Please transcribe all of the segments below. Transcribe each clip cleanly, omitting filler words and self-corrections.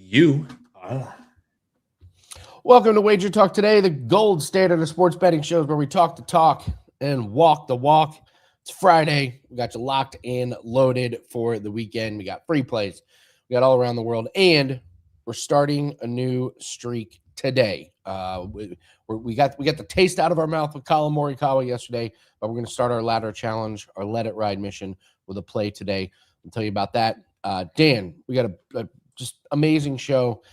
You are. Welcome to WagerTalk Today, the gold standard of sports betting shows where we talk the talk and walk the walk. It's Friday. We got you locked and loaded for the weekend. We got free plays. We got all around the world, and we're starting a new streak today. We got the taste out of our mouth with Colin Morikawa yesterday, but we're going to start our ladder challenge, our Let It Ride mission with a play today. I'll tell you about that. Dan, we got a just amazing show.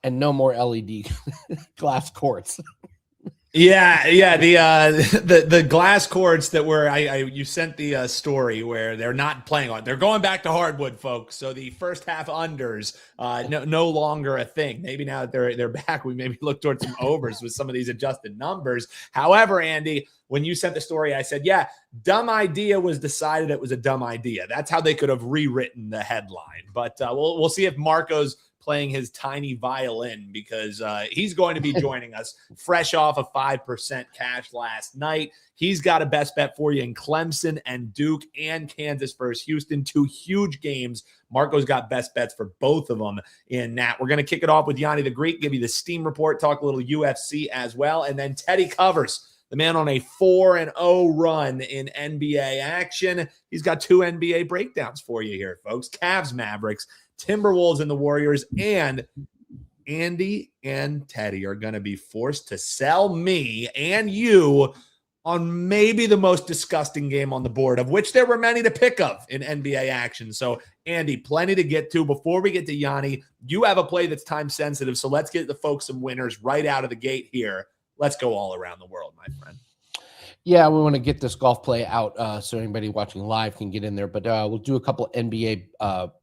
And no more LED glass courts. Yeah. The glass courts that were you sent the story where they're not playing on. They're going back to hardwood, folks. So the first half unders no longer a thing. Maybe now that they're back, we maybe look towards some overs with some of these adjusted numbers. However, Andy, when you sent the story, I said, yeah, dumb idea was decided it was a dumb idea. That's how they could have rewritten the headline. But we'll see if Marco's playing his tiny violin, because he's going to be joining us fresh off a 5% cash last night. He's got a best bet for you in Clemson and Duke and Kansas versus Houston, two huge games. Marco's got best bets for both of them in that. We're going to kick it off with Gianni the Greek, give you the Steam report, talk a little UFC as well, and then Teddy covers. The man on a 4-0 run in NBA action. He's got two NBA breakdowns for you here, folks. Cavs, Mavericks, Timberwolves, and the Warriors. And Andy and Teddy are going to be forced to sell me and you on maybe the most disgusting game on the board, of which there were many to pick of in NBA action. So, Andy, plenty to get to. Before we get to Yanni, you have a play that's time sensitive. So let's get the folks some winners right out of the gate here. Let's go all around the world, my friend. Yeah, we want to get this golf play out so anybody watching live can get in there. But we'll do a couple NBA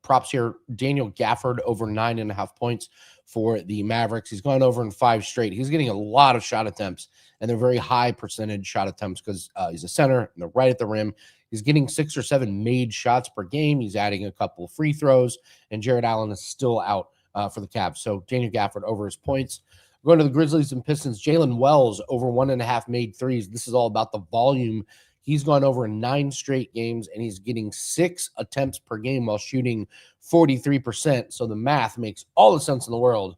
props here. Daniel Gafford over 9.5 points for the Mavericks. He's gone over in 5 straight. He's getting a lot of shot attempts, and they're very high percentage shot attempts because he's a center and they're right at the rim. He's getting 6 or 7 made shots per game. He's adding a couple of free throws, and Jared Allen is still out for the Cavs. So Daniel Gafford over his points. Going to the Grizzlies and Pistons, Jalen Wells over 1.5 made threes. This is all about the volume. He's gone over in 9 straight games, and he's getting 6 attempts per game while shooting 43%. So the math makes all the sense in the world.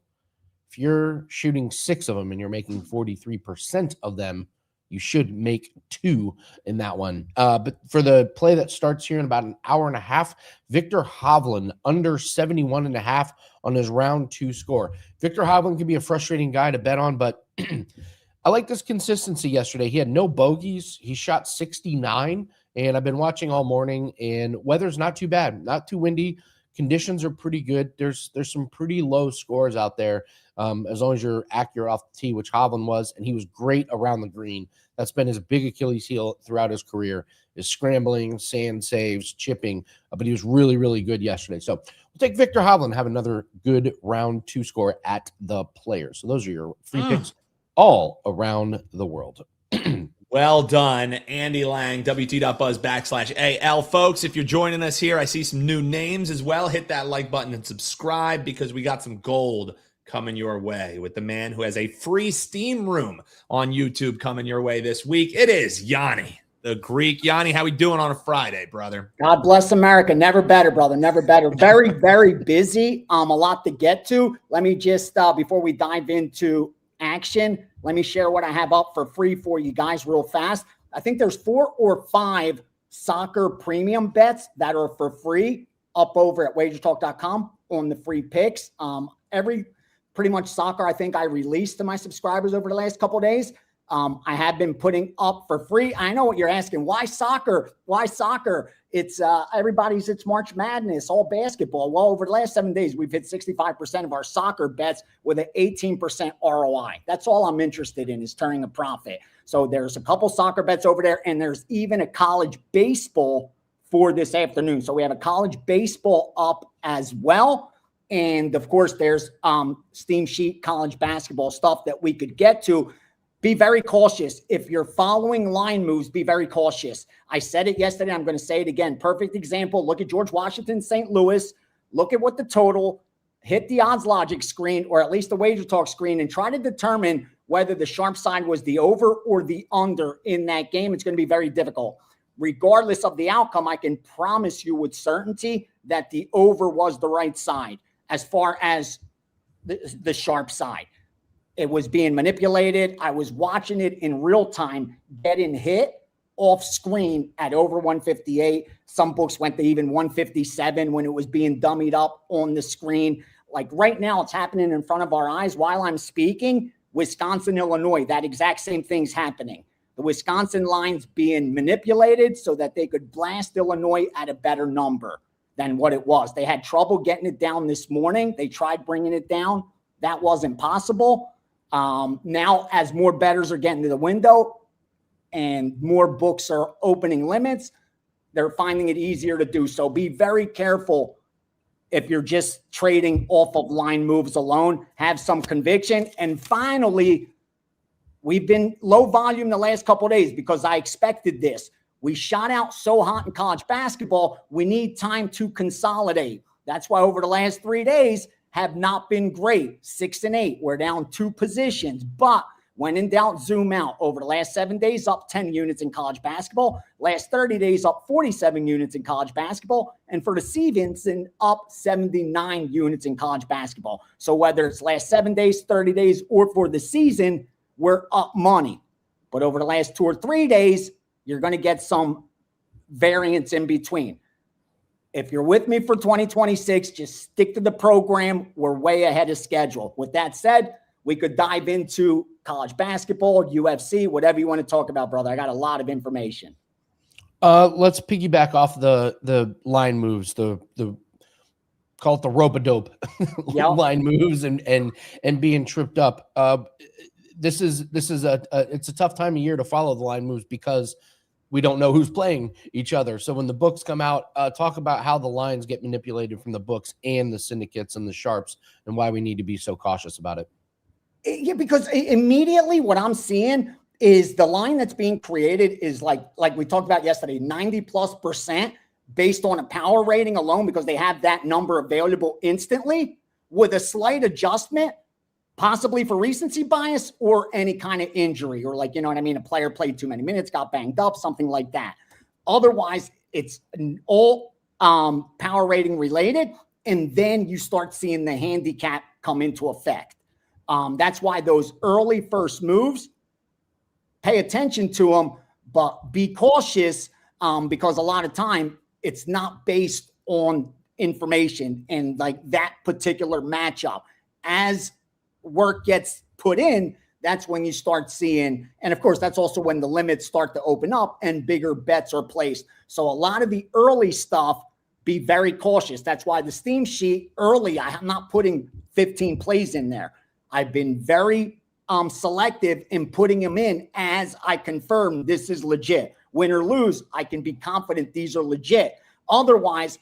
If you're shooting 6 of them and you're making 43% of them, you should make 2 in that one. But for the play that starts here in about an hour and a half, Victor Hovland under 71.5 on his round 2 score. Victor Hovland can be a frustrating guy to bet on, but I like this consistency yesterday. He had no bogeys. He shot 69, and I've been watching all morning, and weather's not too bad, not too windy. Conditions are pretty good. There's some pretty low scores out there as long as you're accurate off the tee, which Hovland was, and he was great around the green. That's been his big Achilles heel throughout his career, is scrambling, sand saves, chipping, but he was really, really good yesterday. So we'll take Victor Hovland, have another good round 2 score at the Players. So those are your free picks all around the world. Well done, Andy Lang, WT.buzz/AL. Folks, if you're joining us here, I see some new names as well. Hit that like button and subscribe, because we got some gold coming your way with the man who has a free Steam room on YouTube coming your way this week. It is Gianni the Greek. Yanni, how we doing on a Friday, brother? God bless America. Never better, brother. Never better. Very, very busy. A lot to get to. Let me just, before we dive into action, let me share what I have up for free for you guys real fast. I think there's 4 or 5 soccer premium bets that are for free up over at WagerTalk.com on the free picks. Every pretty much soccer I think I released to my subscribers over the last couple of days. I have been putting up for free. I know what you're asking. Why soccer? Why soccer? It's it's March Madness, all basketball. Well, over the last 7 days, we've hit 65% of our soccer bets with an 18% ROI. That's all I'm interested in, is turning a profit. So there's a couple soccer bets over there, and there's even a college baseball for this afternoon. So we have a college baseball up as well. And of course, there's Steam Sheet college basketball stuff that we could get to. Be very cautious. If you're following line moves, be very cautious. I said it yesterday. I'm going to say it again. Perfect example. Look at George Washington, St. Louis. Look at what the total, hit the odds logic screen, or at least the Wager Talk screen, and try to determine whether the sharp side was the over or the under in that game. It's going to be very difficult. Regardless of the outcome, I can promise you with certainty that the over was the right side. As far as the sharp side. It was being manipulated. I was watching it in real time, getting hit off screen at over 158. Some books went to even 157 when it was being dummied up on the screen. Like right now, it's happening in front of our eyes while I'm speaking. Wisconsin, Illinois, that exact same thing's happening. The Wisconsin line's being manipulated so that they could blast Illinois at a better number than what it was. They had trouble getting it down this morning. They tried bringing it down. That wasn't possible. Now, as more bettors are getting to the window and more books are opening limits, they're finding it easier to do so. Be very careful if you're just trading off of line moves alone. Have some conviction. And finally, we've been low volume the last couple of days because I expected this. We shot out so hot in college basketball, we need time to consolidate. That's why over the last 3 days have not been great. 6 and 8, we're down 2 positions. But when in doubt, zoom out. Over the last 7 days, up 10 units in college basketball. Last 30 days, up 47 units in college basketball. And for the season, up 79 units in college basketball. So whether it's last 7 days, 30 days, or for the season, we're up money. But over the last 2 or 3 days, you're going to get some variance in between. If you're with me for 2026, just stick to the program. We're way ahead of schedule. With that said, we could dive into college basketball, UFC, whatever you want to talk about, brother. I got a lot of information. Let's piggyback off the line moves, the call it the rope-a-dope line moves and being tripped up. This is it's a tough time of year to follow the line moves because we don't know who's playing each other. So when the books come out, talk about how the lines get manipulated from the books and the syndicates and the sharps and why we need to be so cautious about it. Yeah, because immediately what I'm seeing is the line that's being created is like we talked about yesterday, 90+% based on a power rating alone because they have that number available instantly with a slight adjustment, possibly for recency bias or any kind of injury or like, you know what I mean? A player played too many minutes, got banged up, something like that. Otherwise, it's all power rating related. And then you start seeing the handicap come into effect. That's why those early first moves, pay attention to them, but be cautious because a lot of time it's not based on information and like that particular matchup. As work gets put in, that's when you start seeing, and of course, that's also when the limits start to open up and bigger bets are placed. So a lot of the early stuff, be very cautious. That's why the Steam sheet early, I'm not putting 15 plays in there. I've been very selective in putting them in as I confirm this is legit. Win or lose, I can be confident these are legit. Otherwise,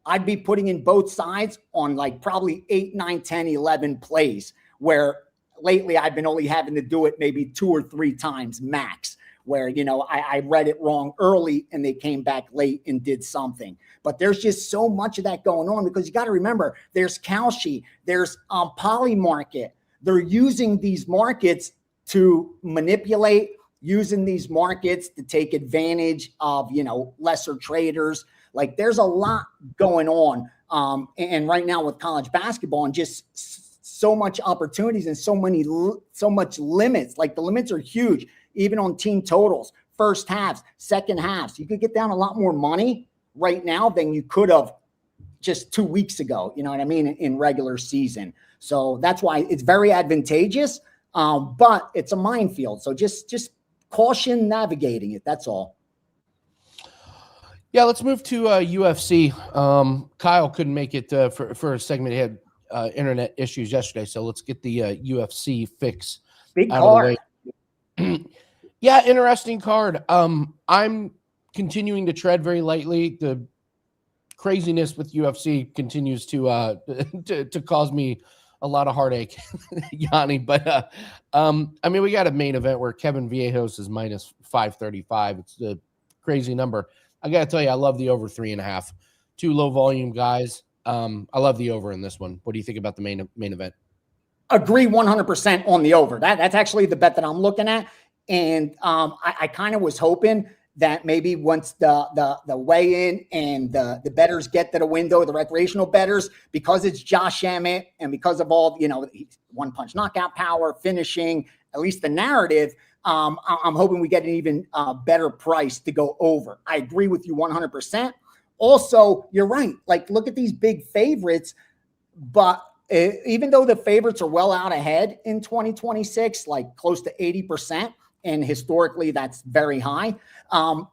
I'd be putting in both sides on like probably 8, 9, 10, 11 plays, where lately I've been only having to do it maybe 2 or 3 times max, where, you know, I read it wrong early and they came back late and did something. But there's just so much of that going on because you got to remember there's Kalshi, there's Poly Market. They're using these markets to manipulate, using these markets to take advantage of, you know, lesser traders. Like there's a lot going on. And right now with college basketball and just so much opportunities and so much limits, like the limits are huge, even on team totals, first halves, second halves. You could get down a lot more money right now than you could have just 2 weeks ago, you know what I mean, in regular season. So that's why it's very advantageous, but it's a minefield. So just caution navigating it. That's all. Yeah, let's move to UFC. Kyle couldn't make it for a segment. He had internet issues yesterday, so let's get the UFC fix Big out card. of the way. Yeah, interesting card. I'm continuing to tread very lightly. The craziness with UFC continues to cause me a lot of heartache, Gianni. But I mean, we got a main event where Kevin Viejos is minus 535. It's a crazy number. I got to tell you, I love the over 3.5. 2 low volume guys. I love the over in this one. What do you think about the main event? Agree 100% on the over. That's actually the bet that I'm looking at. And I kind of was hoping that maybe once the weigh-in and the bettors get to the window, the recreational bettors, because it's Josh Emmett and because of all, one-punch knockout power, finishing, at least the narrative, I'm hoping we get an even better price to go over. I agree with you 100%. Also, you're right. Like, look at these big favorites, but even though the favorites are well out ahead in 2026, like close to 80%, and historically that's very high,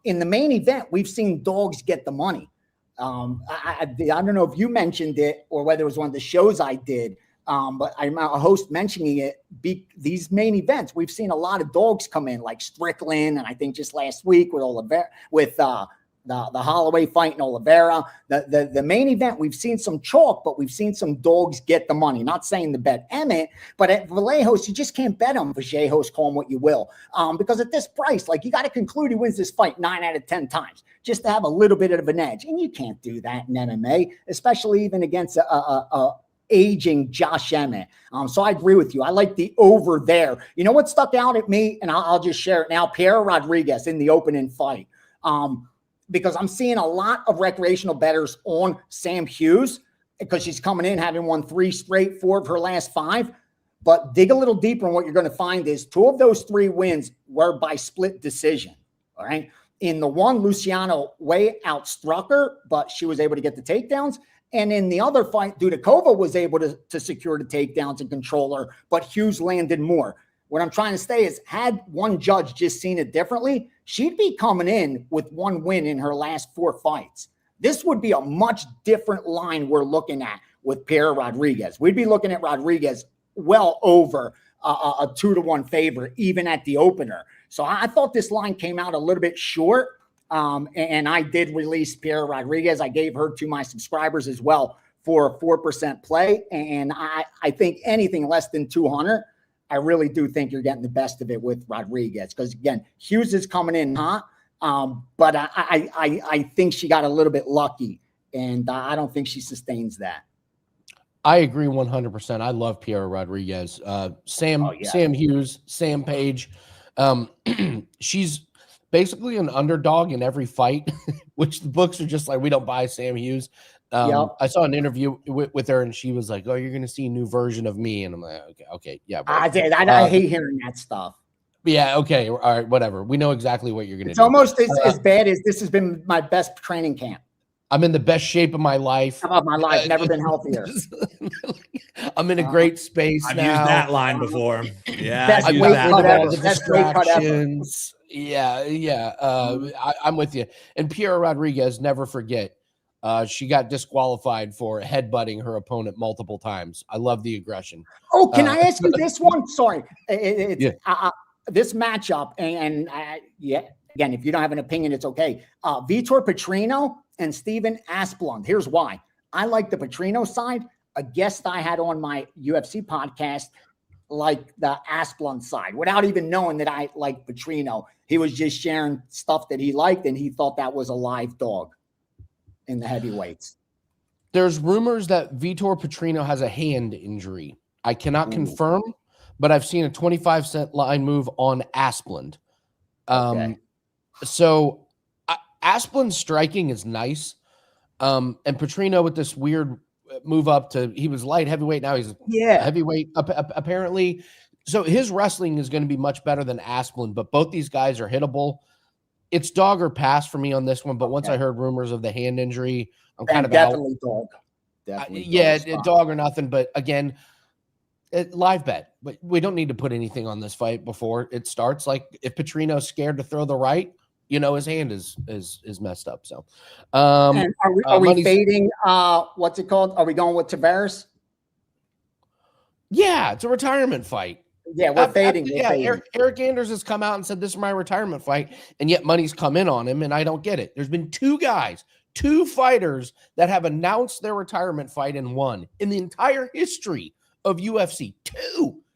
in the main event, we've seen dogs get the money. I don't know if you mentioned it or whether it was one of the shows I did, but I'm a host mentioning it. These main events, we've seen a lot of dogs come in, like Strickland, and I think just last week with Oliveira, with the Holloway fight in Oliveira. The main event, we've seen some chalk, but we've seen some dogs get the money. Not saying to bet Emmett, but at Vallejos, you just can't bet him. Vallejos, call him what you will. Because at this price, like, you got to conclude he wins this fight 9 out of 10 times just to have a little bit of an edge. And you can't do that in MMA, especially even against a aging Josh Emmett. So I agree with you. I like the over there. You know what stuck out at me? And I'll just share it now. Piero Rodriguez in the opening fight. Because I'm seeing a lot of recreational bettors on Sam Hughes because she's coming in having won 4 of her last 5. But dig a little deeper, and what you're going to find is 2 of those 3 wins were by split decision. All right. In the one, Luciano way outstruck her, but she was able to get the takedowns. And in the other fight, Dudakova was able to secure the takedowns and control her, but Hughes landed more. What I'm trying to say is, had one judge just seen it differently, she'd be coming in with 1 win in her last 4 fights. This would be a much different line we're looking at with Piero Rodriguez. We'd be looking at Rodriguez well over a 2-1 favor, even at the opener. So I thought this line came out a little bit short, and I did release Piero Rodriguez. I gave her to my subscribers as well for a 4% play, and I think anything less than 200, I really do think you're getting the best of it with Rodriguez, because, again, Hughes is coming in hot, but I think she got a little bit lucky, and I don't think she sustains that. I agree 100%. I love Piero Rodriguez. Sam Hughes, Sam Page. She's basically an underdog in every fight, which the books are just like, we don't buy Sam Hughes. I saw an interview with her, and she was like, "Oh, you're going to see a new version of me." And I'm like, okay, yeah. I hate hearing that stuff. Yeah, okay, all right, whatever. We know exactly what you're going to do. It's almost as bad as this has been my best training camp. I'm in the best shape of my life. Of my life, never been healthier. I'm in a great space I've now. used that line before. Yeah, best weight cut ever. Best weight cut ever. Yeah. I'm with you. And Piero Rodriguez, never forget. She got disqualified for headbutting her opponent multiple times. I love the aggression. Oh, can I ask you this one? Sorry. This matchup, and again, if you don't have an opinion, it's okay. Vitor Petrino and Steven Asplund. Here's why. I like the Petrino side. A guest I had on my UFC podcast like the Asplund side without even knowing that I like Petrino. He was just sharing stuff that he liked, and he thought that was a live dog in the heavyweights. There's rumors that Vitor Petrino has a hand injury. I cannot confirm, but I've seen a 25-cent line move on Asplund. So Asplund's striking is nice. And Petrino with this weird move up to, he was light heavyweight. Now he's heavyweight apparently. So his wrestling is going to be much better than Asplund, but both these guys are hittable. It's dog or pass for me on this one, but once I heard rumors of the hand injury, I'm kind of definitely out. Dog. Dog or nothing. But again, live bet. But we don't need to put anything on this fight before it starts. Like, if Petrino's scared to throw the right, his hand is messed up. So, and are we fading? What's it called? Are we going with Tavares? Yeah, it's a retirement fight. Yeah, we're fading. Eric Anders has come out and said, this is my retirement fight, and yet money's come in on him, and I don't get it. There's been 2 fighters that have announced their retirement fight and won in the entire history of UFC.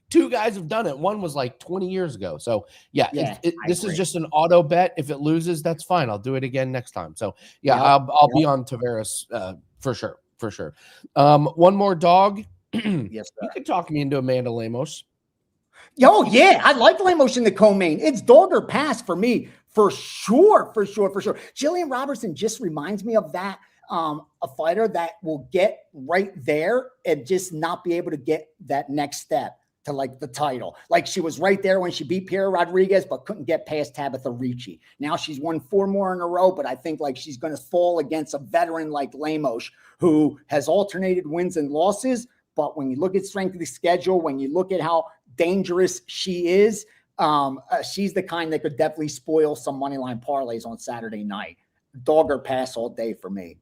Two guys have done it. One was like 20 years ago. So, this is just an auto bet. If it loses, that's fine. I'll do it again next time. So, I'll be on Tavares for sure. One more dog. Yes, sir. You could talk me into Amanda Lemos. Oh, yeah. I like Lemos in the co-main. It's dog or pass for me, for sure. Jillian Robertson just reminds me of that, a fighter that will get right there and just not be able to get that next step to like the title. Like she was right there when she beat Piera Rodriguez, but couldn't get past Tabitha Ricci. Now she's won 4 more in a row, but I think like she's going to fall against a veteran like Lemos, who has alternated wins and losses. But when you look at strength of the schedule, when you look at how dangerous she is, she's the kind that could definitely spoil some money line parlays on Saturday night. Dog or pass all day for me.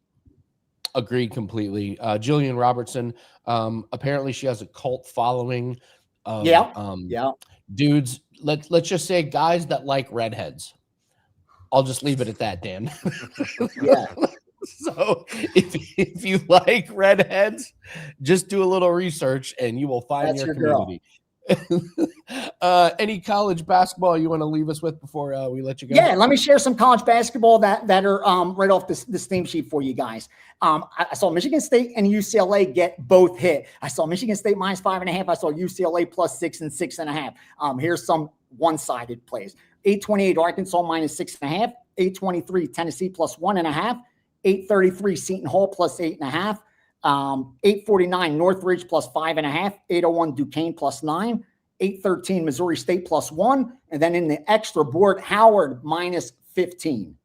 Agreed completely. Jillian Robertson, apparently she has a cult following. Dudes, let's just say guys that like redheads. I'll just leave it at that, Dan. Yeah. So if you like redheads, just do a little research and you will find your community. Any college basketball you want to leave us with before we let you go? Yeah, let me share some college basketball that are right off this theme sheet for you guys. I saw Michigan State and UCLA get both hit. I saw Michigan State -5.5. I saw UCLA +6 and 6.5. Here's some one-sided plays. 828 Arkansas -6.5. 823 Tennessee +1.5. 833 Seton Hall +8.5. 849 Northridge +5.5. 801 Duquesne +9. 813 Missouri State +1. And then in the extra board, Howard -15.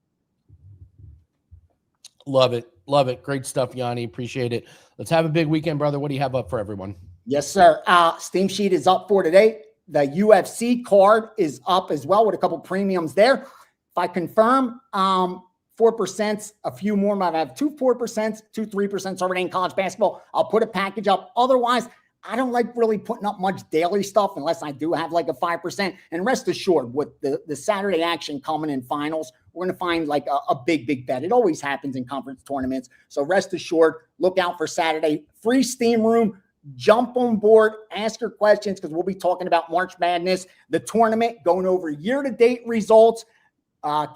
Love it. Great stuff, Gianni. Appreciate it. Let's have a big weekend, brother. What do you have up for everyone? Yes, sir. Steam sheet is up for today. The UFC card is up as well with a couple premiums there. If I confirm, 4%, a few more. I have 2 4%, 2 3% already in college basketball. I'll put a package up. Otherwise, I don't like really putting up much daily stuff unless I do have like a 5%. And rest assured, with the Saturday action coming in finals, we're going to find like a big bet. It always happens in conference tournaments. So rest assured, look out for Saturday. Free Steam Room. Jump on board, ask your questions, because we'll be talking about March Madness, the tournament, going over year-to-date results,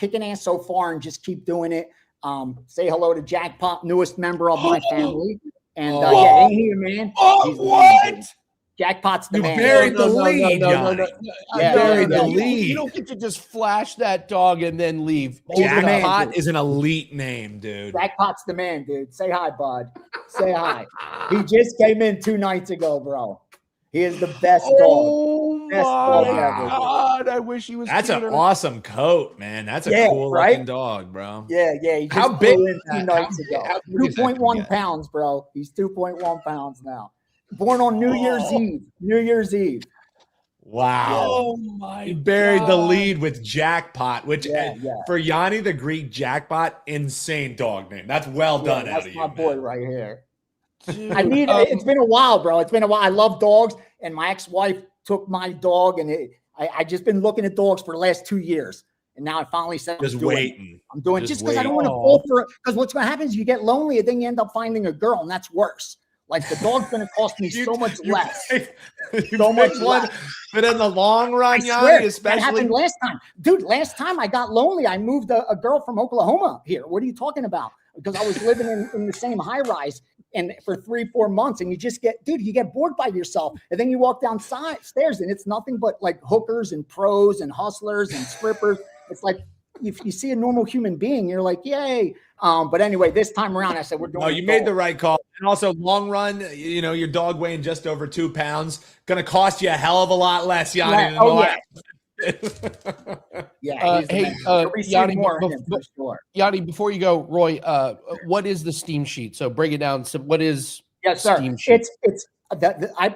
kicking ass so far, and just keep doing it. Say hello to Jackpot, newest member of my family. And ain't he a man? What? Jackpot's the man. Buried the lead. Buried the lead. You don't get to just flash that dog and then leave. Jackpot is an elite name, dude. Jackpot's the man, dude. Say hi, bud. Say hi. He just came in 2 nights ago, bro. He is the best dog. Oh my God! I wish he was. That's an awesome coat, man. That's a cool looking dog, bro. Yeah. He just how big? In 2 nights ago. 2.1 pounds, bro. He's 2.1 pounds now. Born on New Year's Eve. Wow. Oh my! He buried the lead with Jackpot, which for Gianni the Greek, Jackpot, insane dog name. That's well done. That's out of my you, boy man. right here. I need it's been a while, bro. It's been a while. I love dogs, and my ex-wife took my dog, and I just been looking at dogs for the last 2 years. And now I finally said, I'm doing just because I don't want to fall for it. Because what's going to happen is you get lonely, and then you end up finding a girl, and that's worse. Like the dog's going to cost me so much less. So much less. But in the long run, Yanni, especially. That happened last time. Dude, last time I got lonely, I moved a girl from Oklahoma here. What are you talking about? Because I was living in the same high rise and for 3-4 months, and you just you get bored by yourself. And then you walk down stairs and it's nothing but like hookers and pros and hustlers and strippers. It's like, if you see a normal human being, you're like, yay. But anyway, this time around, I said, we're doing you made the right call. And also long run, your dog weighing just over 2 pounds, going to cost you a hell of a lot less, Yanni. Yanni, before you go, Roy, what is the steam sheet? So break it down. So what is steam sheet?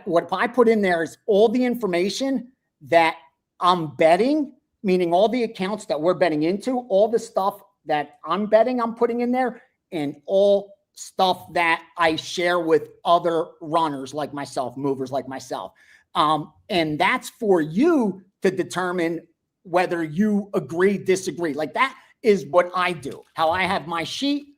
What I put in there is all the information that I'm betting, meaning all the accounts that we're betting into, all the stuff that I'm betting I'm putting in there, and all stuff that I share with other runners like myself, movers like myself. And that's for you to determine whether you agree, disagree. Like that is what I do. How I have my sheet,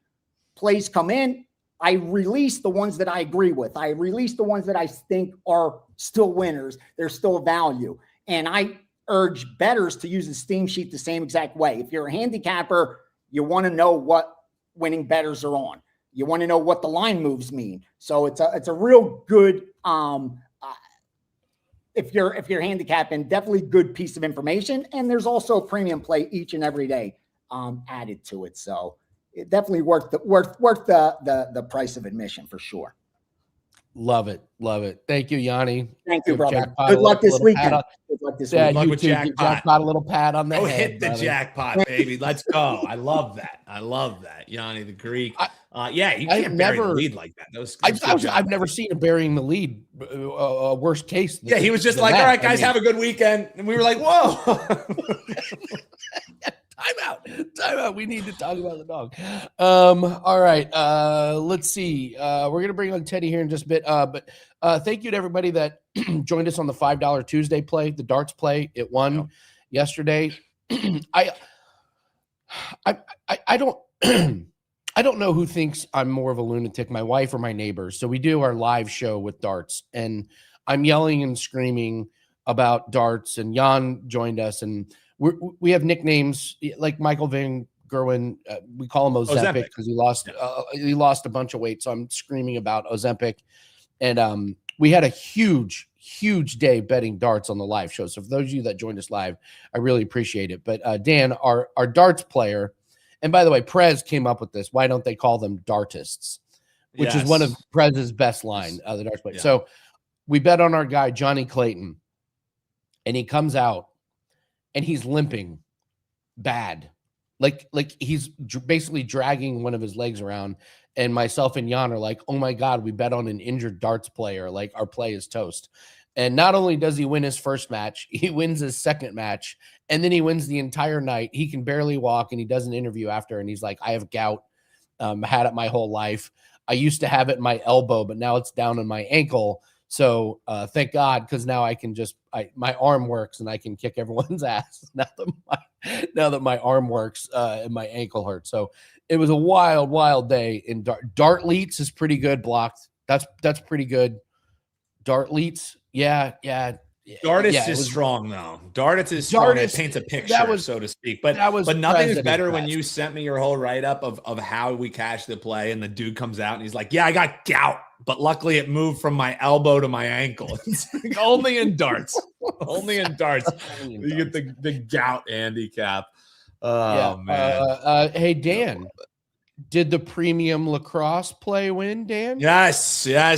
plays come in, I release the ones that I agree with. I release the ones that I think are still winners. They're still value. And I urge bettors to use the steam sheet the same exact way. If you're a handicapper, you want to know what winning bettors are on. You want to know what the line moves mean. So it's a real good if you're handicapping, definitely good piece of information. And there's also premium play each and every day added to it. So it definitely worth the price of admission for sure. Love it. Thank you, Yanni. Thank you, Give brother. Jackpot Good a luck this little weekend. pat Good luck this Yeah, weekend. luck you with too. Give Jackpot. Jackpot a little pat on the Oh, head. hit the brother. jackpot, baby. Let's go. I love that. Gianni the Greek. Yeah, you I've can't bury the never- lead like that. That was good job. I've never seen him burying the lead. Worst case. Yeah, he was just than like, that. all right, guys, have a good weekend. And we were like, whoa. Time out. We need to talk about the dog. All right. Let's see. We're gonna bring on Teddy here in just a bit. But thank you to everybody that joined us on the $5 Tuesday play, the darts play. It won yesterday. I don't I don't know who thinks I'm more of a lunatic, my wife or my neighbors. So we do our live show with darts, and I'm yelling and screaming about darts, and Jan joined us, and we have nicknames like Michael Van Gerwen. We call him Ozempic because he lost a bunch of weight. So I'm screaming about Ozempic, and we had a huge day betting darts on the live show. So for those of you that joined us live, I really appreciate it. But Dan, our darts player, and by the way, Prez came up with this. Why don't they call them dartists? Which is one of Prez's best line, the darts player. Yeah. So we bet on our guy Johnny Clayton, and he comes out and he's limping bad. Like he's basically dragging one of his legs around. And myself and Jan are like, oh my God, we bet on an injured darts player. Like our play is toast. And not only does he win his first match, he wins his second match. And then he wins the entire night. He can barely walk, and he does an interview after. And he's like, I have gout. Had it my whole life. I used to have it in my elbow, but now it's down in my ankle. So thank God, because now I can my arm works and I can kick everyone's ass now that my arm works and my ankle hurts. So it was a wild day in Dartleets is pretty good blocked. That's pretty good. Dartleets, yeah. Dartist is strong though. Dartist is strong. It paints a picture, so to speak. But nothing is better when you sent me your whole write-up of how we cashed the play, and the dude comes out and he's like, yeah, I got gout, but luckily it moved from my elbow to my ankle. Only in darts. Only in darts. You get the gout handicap. Oh, man. Hey, Dan. Did the premium lacrosse play win, Dan? Yes.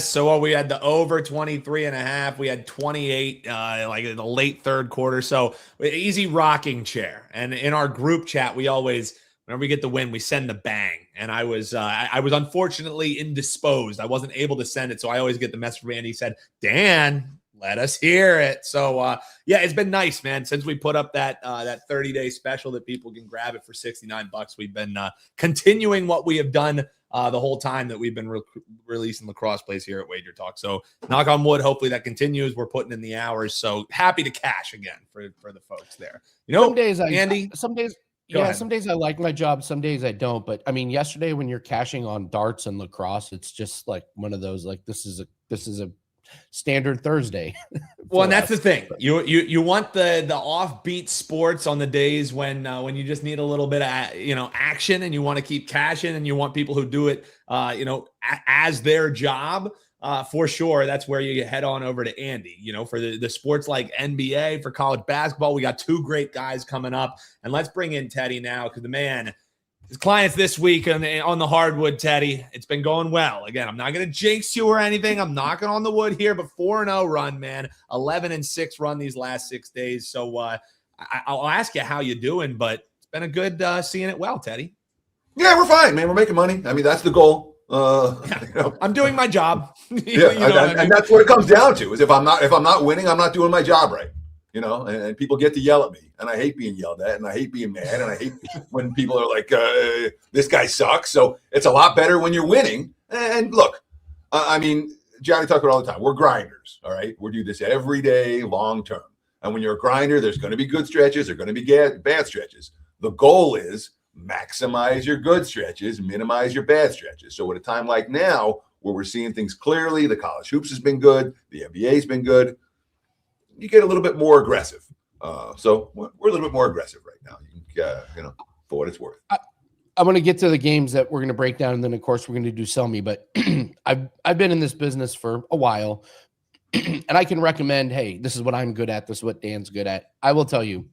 So we had the over 23.5. We had 28 like in the late third quarter. So easy rocking chair. And in our group chat, we always, whenever we get the win, we send the bang. And I was unfortunately indisposed. I wasn't able to send it. So I always get the message from Andy. He said, Dan, let us hear it. So yeah, it's been nice, man. Since we put up that 30-day special that people can grab it for $69, we've been continuing what we have done the whole time that we've been releasing lacrosse plays here at WagerTalk. So knock on wood, hopefully that continues. We're putting in the hours. So happy to cash again for the folks there. You know, Andy, some days I like my job, some days I don't. But I mean, yesterday when you're cashing on darts and lacrosse, it's just like one of those, like this is a standard Thursday. Well, and that's the thing. You want the offbeat sports on the days when you just need a little bit of action, and you want to keep cashing, and you want people who do it as their job. For sure, that's where you head on over to Andy. For the sports like NBA, for college basketball, we got two great guys coming up, and let's bring in Teddy now because the man. His clients this week on the hardwood, Teddy. It's been going well. Again, I'm not going to jinx you or anything. I'm knocking on the wood here, but 4-0 run, man. 11-6 run these last 6 days. So I'll ask you how you doing, but it's been a good seeing it well, Teddy. Yeah, we're fine, man. We're making money. I mean, that's the goal. I'm doing my job. And that's what it comes down to. Is if I'm not winning, I'm not doing my job right. And people get to yell at me, and I hate being yelled at, and I hate being mad, and I hate when people are like, this guy sucks. So it's a lot better when you're winning. And look, I mean, Gianni talks about all the time. We're grinders, all right? We do this every day, long term. And when you're a grinder, there's going to be good stretches. There's going to be bad stretches. The goal is maximize your good stretches, minimize your bad stretches. So at a time like now, where we're seeing things clearly, the college hoops has been good, the NBA has been good, you get a little bit more aggressive. So we're a little bit more aggressive right now, for what it's worth. I'm going to get to the games that we're going to break down, and then, of course, we're going to do Sell Me. But I've been in this business for a while, and I can recommend, hey, this is what I'm good at. This is what Dan's good at. I will tell you,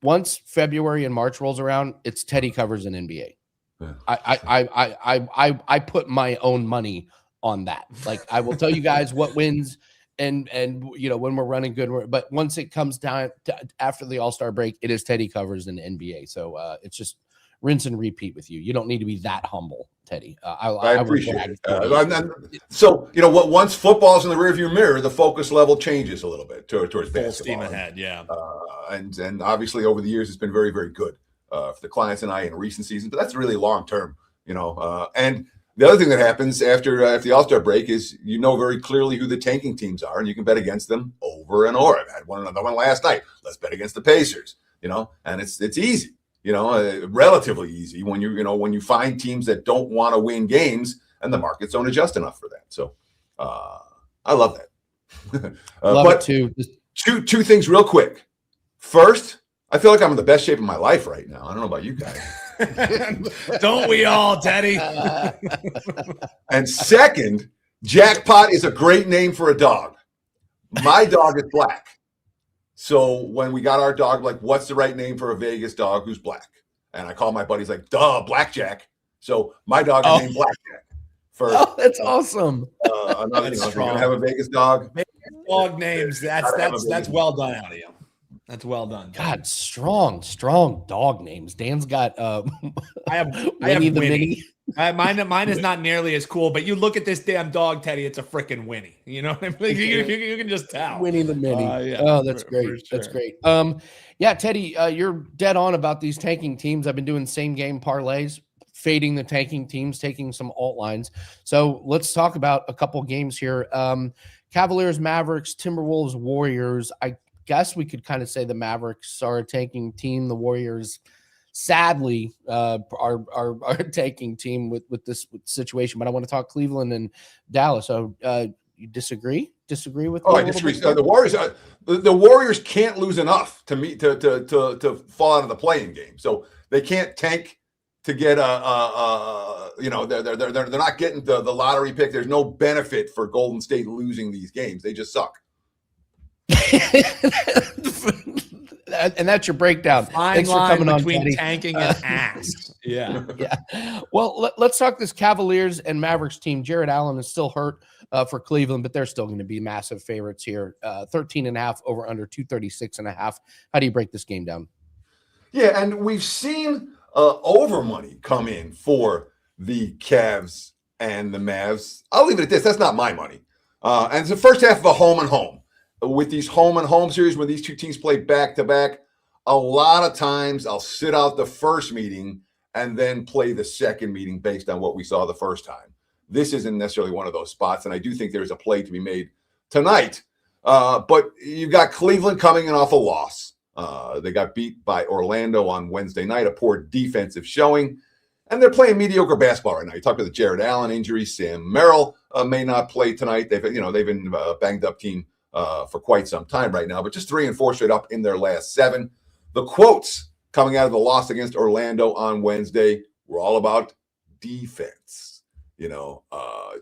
once February and March rolls around, it's Teddy covers in NBA. Yeah. I put my own money on that. Like, I will tell you guys what wins and when we're running good, but once it comes down to after the All-Star break, it is Teddy covers in the NBA. So it's just rinse and repeat with you. You don't need to be that humble, Teddy. I appreciate it. So, once football's in the rearview mirror, the focus level changes a little bit towards basketball. Steam ahead, yeah. And obviously over the years, it's been very, very good for the clients and I in recent seasons, but that's really long term, and the other thing that happens after the All-Star break is very clearly who the tanking teams are, and you can bet against them over and over. I had another one last night. Let's bet against the Pacers, and it's easy, relatively easy when you find teams that don't want to win games and the markets don't adjust enough for that. So I love that. Love it too. Two things real quick. First, I feel like I'm in the best shape of my life right now. I don't know about you guys. Don't we all, Teddy? And second, Jackpot is a great name for a dog. My dog is black. So when we got our dog, like, what's the right name for a Vegas dog who's black? And I call my buddies like, duh, Blackjack. So my dog is named Blackjack. That's awesome. Another thing, you're gonna have a Vegas dog. Vegas dog names. That's well done out of you. That's well done. God, strong dog names. Dan's got I have Winnie the Mini. Mine is not nearly as cool, but you look at this damn dog, Teddy, it's a freaking Winnie. You know what I mean? You can just tell. Winnie the Mini. Yeah, oh, that's great. Sure. That's great. Yeah, Teddy, you're dead on about these tanking teams. I've been doing same game parlays, fading the tanking teams, taking some alt lines. So let's talk about a couple games here. Cavaliers, Mavericks, Timberwolves, Warriors. I guess we could kind of say the Mavericks are a tanking team. The Warriors, sadly, are a tanking team with this situation. But I want to talk Cleveland and Dallas. So you disagree? Disagree with? I disagree. The Warriors can't lose enough to fall out of the playing game. So they can't tank to get they're not getting the lottery pick. There's no benefit for Golden State losing these games. They just suck. And that's your breakdown. Thanks for coming on, between tanking and ass. Yeah. Well, let's talk this Cavaliers and Mavericks team. Jared Allen is still hurt for Cleveland, but they're still going to be massive favorites here. 13.5 over under 236.5. How do you break this game down? Yeah, and we've seen over money come in for the Cavs and the Mavs. I'll leave it at this. That's not my money. And it's the first half of a home and home. With these home and home series, when these two teams play back to back, a lot of times I'll sit out the first meeting and then play the second meeting based on what we saw the first time. This isn't necessarily one of those spots, and I do think there's a play to be made tonight. But you've got Cleveland coming in off a loss. They got beat by Orlando on Wednesday night, a poor defensive showing, and they're playing mediocre basketball right now. You talk about the Jared Allen injury. Sam Merrill may not play tonight. They've been a banged up team for quite some time right now, but just 3 and 4 straight up in their last 7. The quotes coming out of the loss against Orlando on Wednesday were all about defense.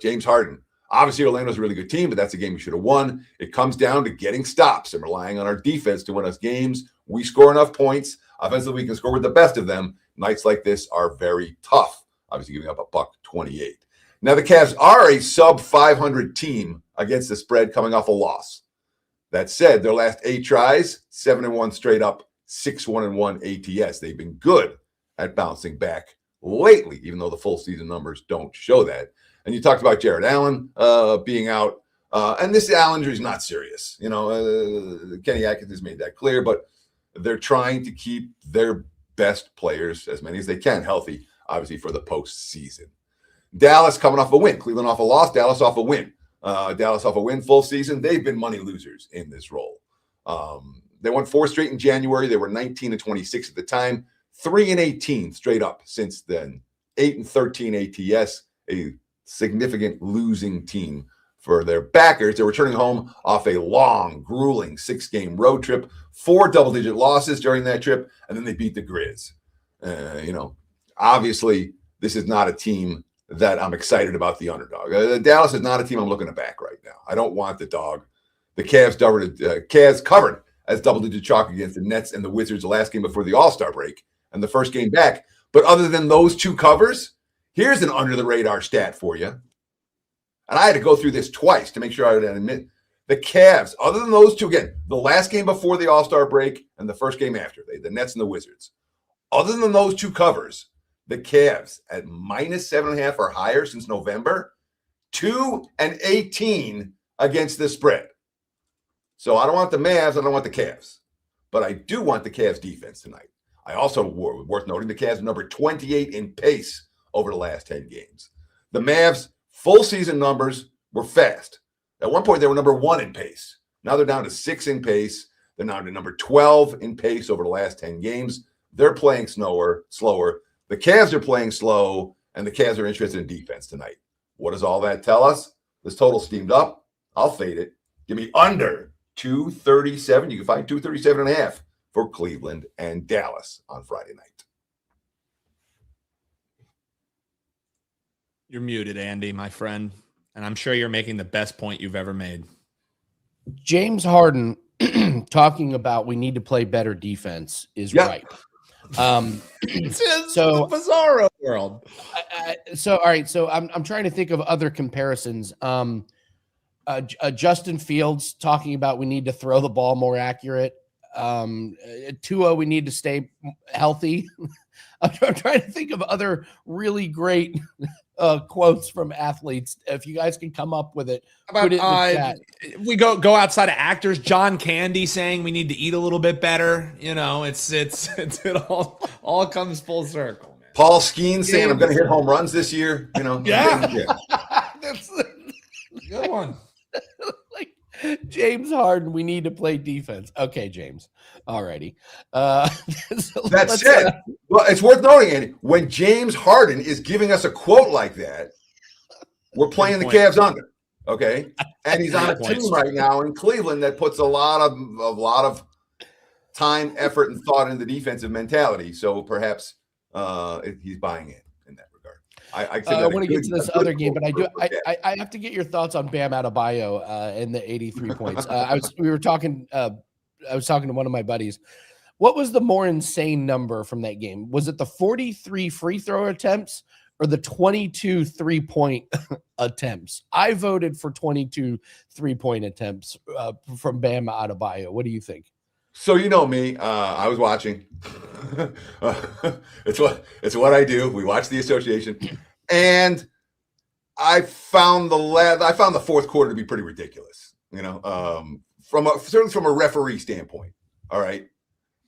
James Harden, obviously Orlando's a really good team, but that's a game we should have won. It comes down to getting stops and relying on our defense to win us games. We score enough points. Offensively, we can score with the best of them. Nights like this are very tough, obviously giving up a $128. Now the Cavs are a sub 500 team against the spread coming off a loss. That said, their last 8 tries, 7-1 straight up, 6-1-1 ATS. They've been good at bouncing back lately, even though the full season numbers don't show that. And you talked about Jared Allen being out. And this Allen injury is not serious. Kenny Atkins has made that clear, but they're trying to keep their best players, as many as they can, healthy, obviously, for the postseason. Dallas coming off a win. Cleveland off a loss. Dallas off a win. Dallas off a win full season. They've been money losers in this role. They won 4 straight in January. They were 19-26 at the time. 3-18 straight up since then. 8-13 ATS, a significant losing team for their backers. They're returning home off a long, grueling 6-game road trip. 4 double-digit losses during that trip, and then they beat the Grizz. Obviously, this is not a team that I'm excited about the underdog. Dallas is not a team I'm looking to back right now. I don't want the dog. The Cavs covered as double-digit chalk against the Nets and the Wizards the last game before the All-Star break and the first game back. But other than those two covers, here's an under-the-radar stat for you. And I had to go through this twice to make sure I would admit the Cavs, other than those two, again, the last game before the All-Star break and the first game after, the Nets and the Wizards. Other than those two covers, the Cavs at -7.5 or higher since November, 2-18 against the spread. So I don't want the Mavs, I don't want the Cavs, but I do want the Cavs defense tonight. I also, worth noting, the Cavs number 28 in pace over the last 10 games. The Mavs full season numbers were fast. At one point, they were number 1 in pace. Now they're down to 6 in pace. They're now to number 12 in pace over the last 10 games. They're playing slower. The Cavs are playing slow, and the Cavs are interested in defense tonight. What does all that tell us? This total steamed up. I'll fade it. Give me under 237. You can find 237.5 for Cleveland and Dallas on Friday night. You're muted, Andy, my friend. And I'm sure you're making the best point you've ever made. James Harden talking about we need to play better defense is right. It's so the bizarro world. All right. So I'm trying to think of other comparisons. Justin Fields talking about we need to throw the ball more accurate. Tua, we need to stay healthy. I'm trying to think of other really great quotes from athletes. If you guys can come up with it, put it in the chat. We go outside of actors. John Candy saying we need to eat a little bit better. You know, it all comes full circle. Man. Paul Skeen saying I'm going to hit home runs this year. You know, yeah. That's a good one. Like James Harden, we need to play defense. Okay, James. Alrighty. That's it. Well, it's worth noting, Andy, when James Harden is giving us a quote like that, we're playing the Cavs under. Okay. And he's on a team right now in Cleveland that puts a lot of time, effort, and thought into the defensive mentality. So perhaps he's buying in that regard. I want to get to this other game, but I have to get your thoughts on Bam Adebayo and the 83 points. I was talking to one of my buddies. What was the more insane number from that game? Was it the 43 free throw attempts or the 22 3-point attempts? I voted for 22 3-point attempts from Bam Adebayo. What do you think? So you know me, I was watching. It's what I do. We watch the association, and I found the fourth quarter to be pretty ridiculous. You know, certainly from a referee standpoint. All right,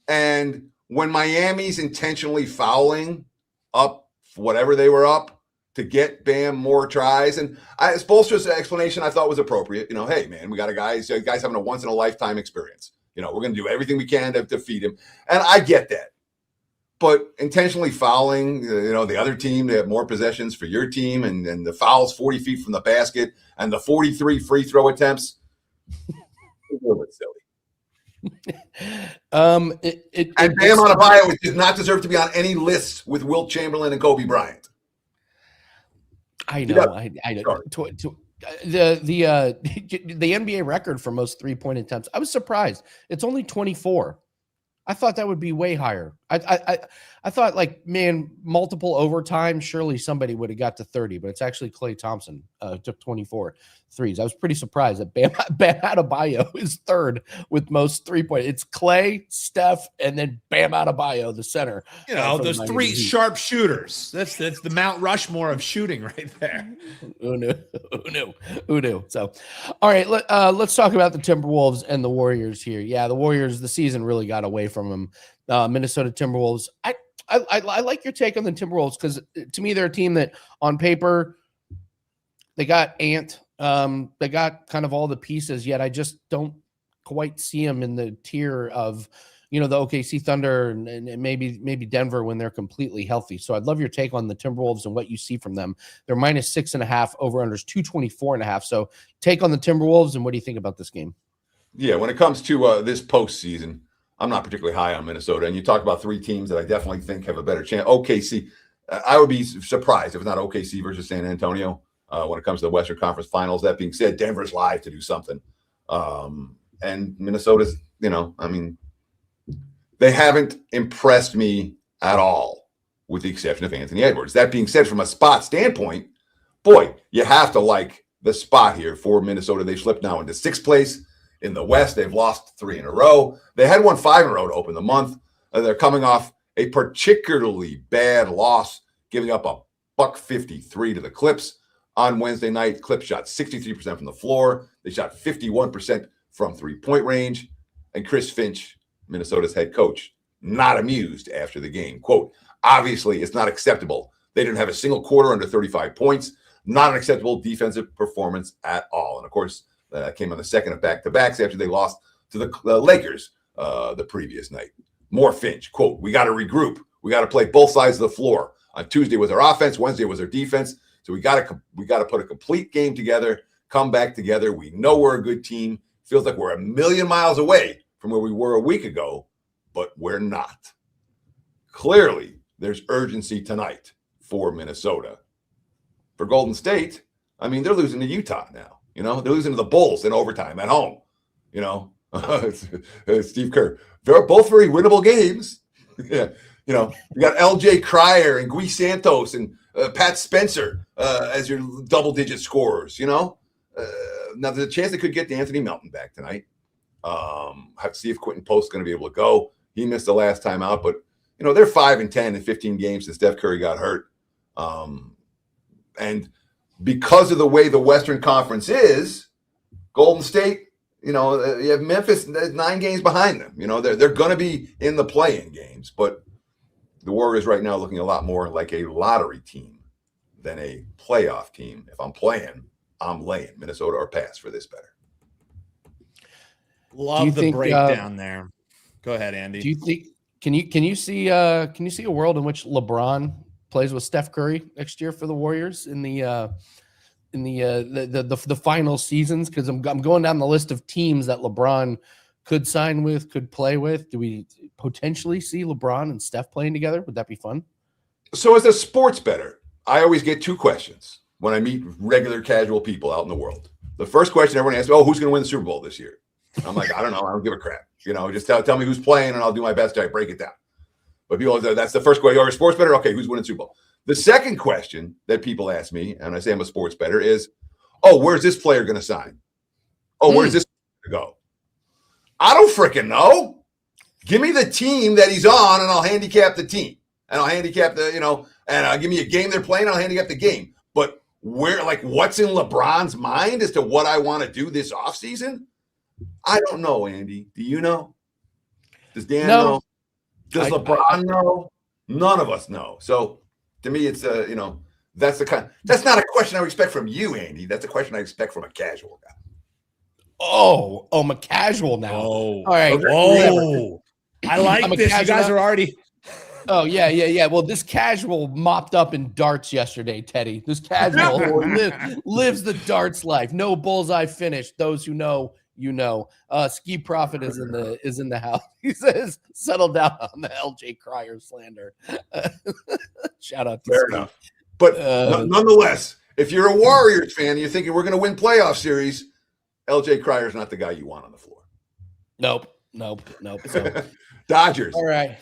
and when Miami's intentionally fouling up whatever they were up to get Bam more tries, and Spoelstra's explanation I thought was appropriate. You know, hey man, we got guys having a once in a lifetime experience. You know, we're going to do everything we can to feed him. And I get that. But intentionally fouling, you know, the other team, they have more possessions for your team, and the fouls 40 feet from the basket, and the 43 free throw attempts, a little bit silly. And Bam Adebayo does not deserve to be on any list with Wilt Chamberlain and Kobe Bryant. I know. I know. The NBA record for most 3-point attempts, I was surprised. It's only 24. I thought that would be way higher. I thought, like, man, multiple overtime, surely somebody would have got to 30, but it's actually Klay Thompson took 24 threes. I was pretty surprised that Bam Adebayo is third with most 3-point. It's Klay, Steph, and then Bam Adebayo, the center. You know, those three sharp shooters. That's the Mount Rushmore of shooting right there. Who knew? So, all right, let's talk about the Timberwolves and the Warriors here. Yeah, the Warriors, the season really got away from them. Minnesota Timberwolves. I like your take on the Timberwolves because to me they're a team that on paper they got Ant, they got kind of all the pieces. Yet I just don't quite see them in the tier of, you know, the OKC Thunder and maybe Denver when they're completely healthy. So I'd love your take on the Timberwolves and what you see from them. They're -6.5, over unders 224.5. So take on the Timberwolves, and what do you think about this game? Yeah, when it comes to this postseason, I'm not particularly high on Minnesota. And you talk about three teams that I definitely think have a better chance. OKC, I would be surprised if it's not OKC versus San Antonio when it comes to the Western Conference Finals. That being said, Denver's live to do something. And Minnesota's, they haven't impressed me at all, with the exception of Anthony Edwards. That being said, from a spot standpoint, boy, you have to like the spot here for Minnesota. They slipped now into 6th place in the West. They've lost 3 in a row. They had won 5 in a row to open the month. They're coming off a particularly bad loss, giving up a $153 to the Clips on Wednesday night. Clips shot 63% from the floor. They shot 51% from three-point range. And Chris Finch, Minnesota's head coach, not amused after the game. Quote, obviously, it's not acceptable. They didn't have a single quarter under 35 points. Not an acceptable defensive performance at all. And, of course, that came on the second of back-to-backs after they lost to the Lakers the previous night. More Finch. Quote, we got to regroup. We got to play both sides of the floor. On Tuesday was our offense. Wednesday was our defense. So we got to put a complete game together, come back together. We know we're a good team. Feels like we're a million miles away from where we were a week ago, but we're not. Clearly, there's urgency tonight for Minnesota. For Golden State, they're losing to Utah now. They're losing to the Bulls in overtime at home. Steve Kerr. They're both very winnable games. Yeah. You got LJ Cryer and Gui Santos and Pat Spencer as your double-digit scorers, Now, there's a chance they could get Anthony Melton back tonight. Have to see if Quentin Post's going to be able to go. He missed the last time out, but, they're 5-10 in 15 games since Steph Curry got hurt. And because of the way the Western Conference is, Golden State, you have Memphis 9 games behind them. They're going to be in the play-in games, but the Warriors right now looking a lot more like a lottery team than a playoff team. If I'm playing, I'm laying Minnesota or pass for this better. Love the breakdown there. Go ahead, Andy. Do you think can you see a world in which LeBron plays with Steph Curry next year for the Warriors in the final seasons? Because I'm going down the list of teams that LeBron could sign with, could play with. Do we potentially see LeBron and Steph playing together? Would that be fun? So as a sports bettor, I always get 2 questions when I meet regular casual people out in the world. The first question everyone asks, who's going to win the Super Bowl this year? I'm like, I don't know. I don't give a crap. Just tell me who's playing and I'll do my best to break it down. But people, that's the first question. You're a sports bettor? Okay, who's winning the Super Bowl? The second question that people ask me, and I say I'm a sports bettor, is, where's this player going to sign? Where's this going to go? I don't freaking know. Give me the team that he's on, and I'll handicap the team. And I'll handicap and give me a game they're playing, I'll handicap the game. But what's in LeBron's mind as to what I want to do this offseason? I don't know, Andy. Do you know? Does Dan know? Does LeBron know? None of us know. So to me, it's that's not a question I would expect from you, Andy. That's a question I expect from a casual guy. I'm a casual now. All right. I like this. You guys are already. Oh, yeah. Well, this casual mopped up in darts yesterday, Teddy. This casual lives the darts life. No bullseye finish. Those who know, you know. Ski Prophet is in the house. He says, settle down on the LJ Cryer slander. Shout out to Fair Ski. enough. But nonetheless, if you're a Warriors fan and you're thinking we're going to win playoff series, LJ Cryer's not the guy you want on the floor. Nope. So, Dodgers. All right,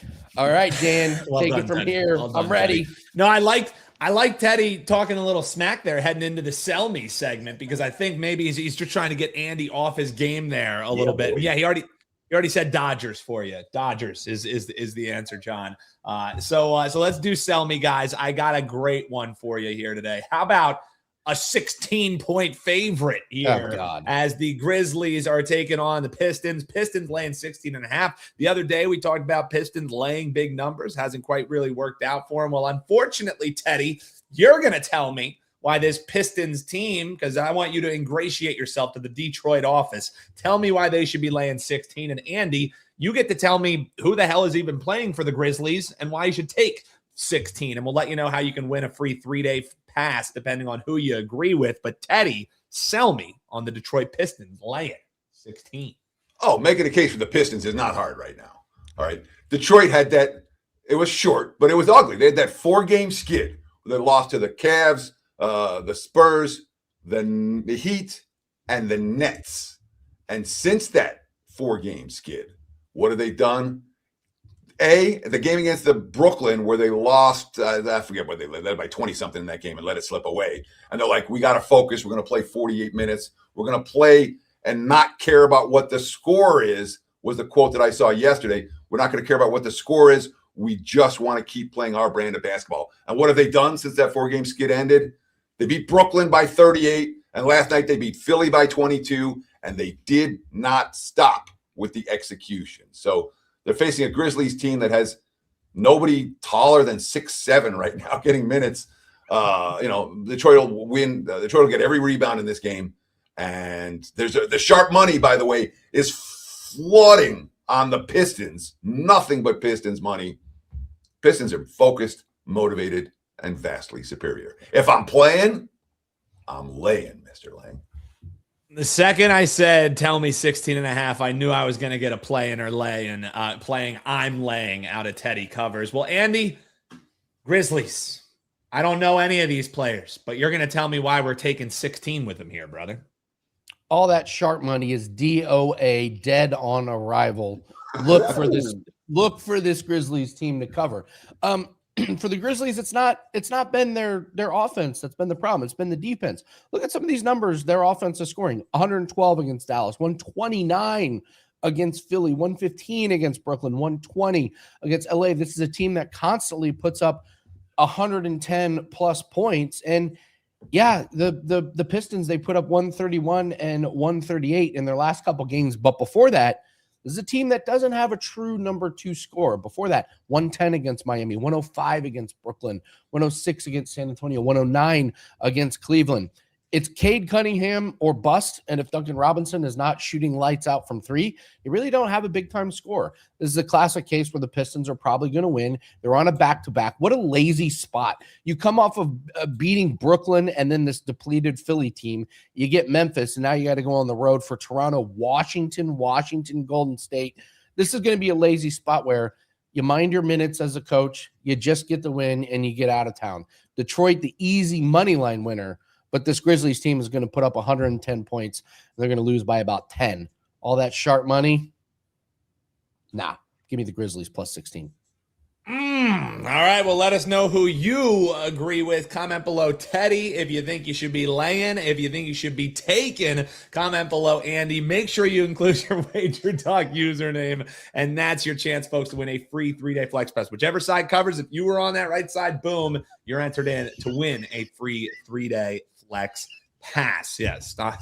Dan. Well take done, it from Teddy. here. Well done, I'm ready. Teddy. No, I like Teddy talking a little smack there, heading into the sell me segment, because I think maybe he's just trying to get Andy off his game there a little bit. Boy. Yeah, he already said Dodgers for you. Dodgers is the answer, John. So let's do sell me, guys. I got a great one for you here today. How about a 16-point favorite here as the Grizzlies are taking on the Pistons. Pistons laying 16.5. The other day we talked about Pistons laying big numbers. Hasn't quite really worked out for them. Well, unfortunately, Teddy, you're going to tell me why this Pistons team, because I want you to ingratiate yourself to the Detroit office. Tell me why they should be laying 16. And Andy, you get to tell me who the hell is even playing for the Grizzlies and why you should take 16. And we'll let you know how you can win a free 3-day pass depending on who you agree with. But Teddy, sell me on the Detroit Pistons laying 16. Making a case for the Pistons is not hard right now. All right. Detroit had that It was short, but it was ugly. They had that 4-game skid. They lost to the Cavs, the Spurs, the Heat, and the Nets. And since that 4-game skid, what have they done? The game against the Brooklyn where they lost, I forget what they led by 20-something in that game and let it slip away. And they're like, we got to focus. We're going to play 48 minutes. We're going to play and not care about what the score is, was the quote that I saw yesterday. We're not going to care about what the score is. We just want to keep playing our brand of basketball. And what have they done since that 4-game skid ended? They beat Brooklyn by 38, and last night they beat Philly by 22, and they did not stop with the execution. So they're facing a Grizzlies team that has nobody taller than 6'7" right now getting minutes. Detroit will win. Detroit will get every rebound in this game. And the sharp money, by the way, is flooding on the Pistons. Nothing but Pistons money. Pistons are focused, motivated, and vastly superior. If I'm playing, I'm laying, Mr. Lang. The second I said, tell me 16.5, I knew I was going to get a play-in or lay-in. Playing I'm laying out of Teddy covers. Well, Andy, Grizzlies. I don't know any of these players, but you're going to tell me why we're taking 16 with them here, brother. All that sharp money is DOA, dead on arrival. Look for this Grizzlies team to cover. For the Grizzlies, it's not been their offense that's been the problem. It's been the defense. Look at some of these numbers. Their offense is scoring 112 against Dallas, 129 against Philly, 115 against Brooklyn, 120 against LA. This is a team that constantly puts up 110 plus points. And yeah, the Pistons, they put up 131 and 138 in their last couple games. But before that, this is a team that doesn't have a true number 2 scorer. Before that, 110 against Miami, 105 against Brooklyn, 106 against San Antonio, 109 against Cleveland. It's Cade Cunningham or bust, and if Duncan Robinson is not shooting lights out from 3, you really don't have a big-time scorer. This is a classic case where the Pistons are probably going to win. They're on a back-to-back. What a lazy spot. You come off of beating Brooklyn and then this depleted Philly team. You get Memphis, and now you got to go on the road for Toronto, Washington, Golden State. This is going to be a lazy spot where you mind your minutes as a coach, you just get the win, and you get out of town. Detroit, the easy money line winner. But this Grizzlies team is going to put up 110 points. And they're going to lose by about 10. All that sharp money? Nah. Give me the Grizzlies plus 16. All right. Well, let us know who you agree with. Comment below Teddy if you think you should be laying. If you think you should be taking, comment below Andy. Make sure you include your WagerTalk username. And that's your chance, folks, to win a free 3-day flex pass. Whichever side covers, if you were on that right side, boom, you're entered in to win a free 3-day flex pass. Yes, stop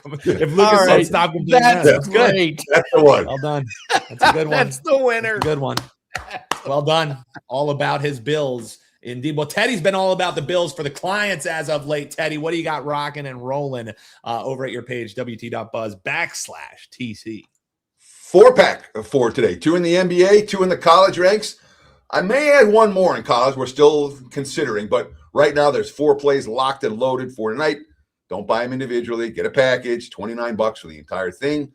coming. If Lucas said stop complaining, that's great. Good. That's the one. Well done. That's a good one. That's the winner. That's a good one. Well done. All about his Bills. Indeed. Well, Teddy's been all about the Bills for the clients as of late. Teddy, what do you got rocking and rolling over at your page, wt.buzz/TC? 4-pack for today. 2 in the NBA, 2 in the college ranks. I may add 1 more in college. We're still considering, but right now there's 4 plays locked and loaded for tonight. Don't buy them individually. Get a package, $29 for the entire thing.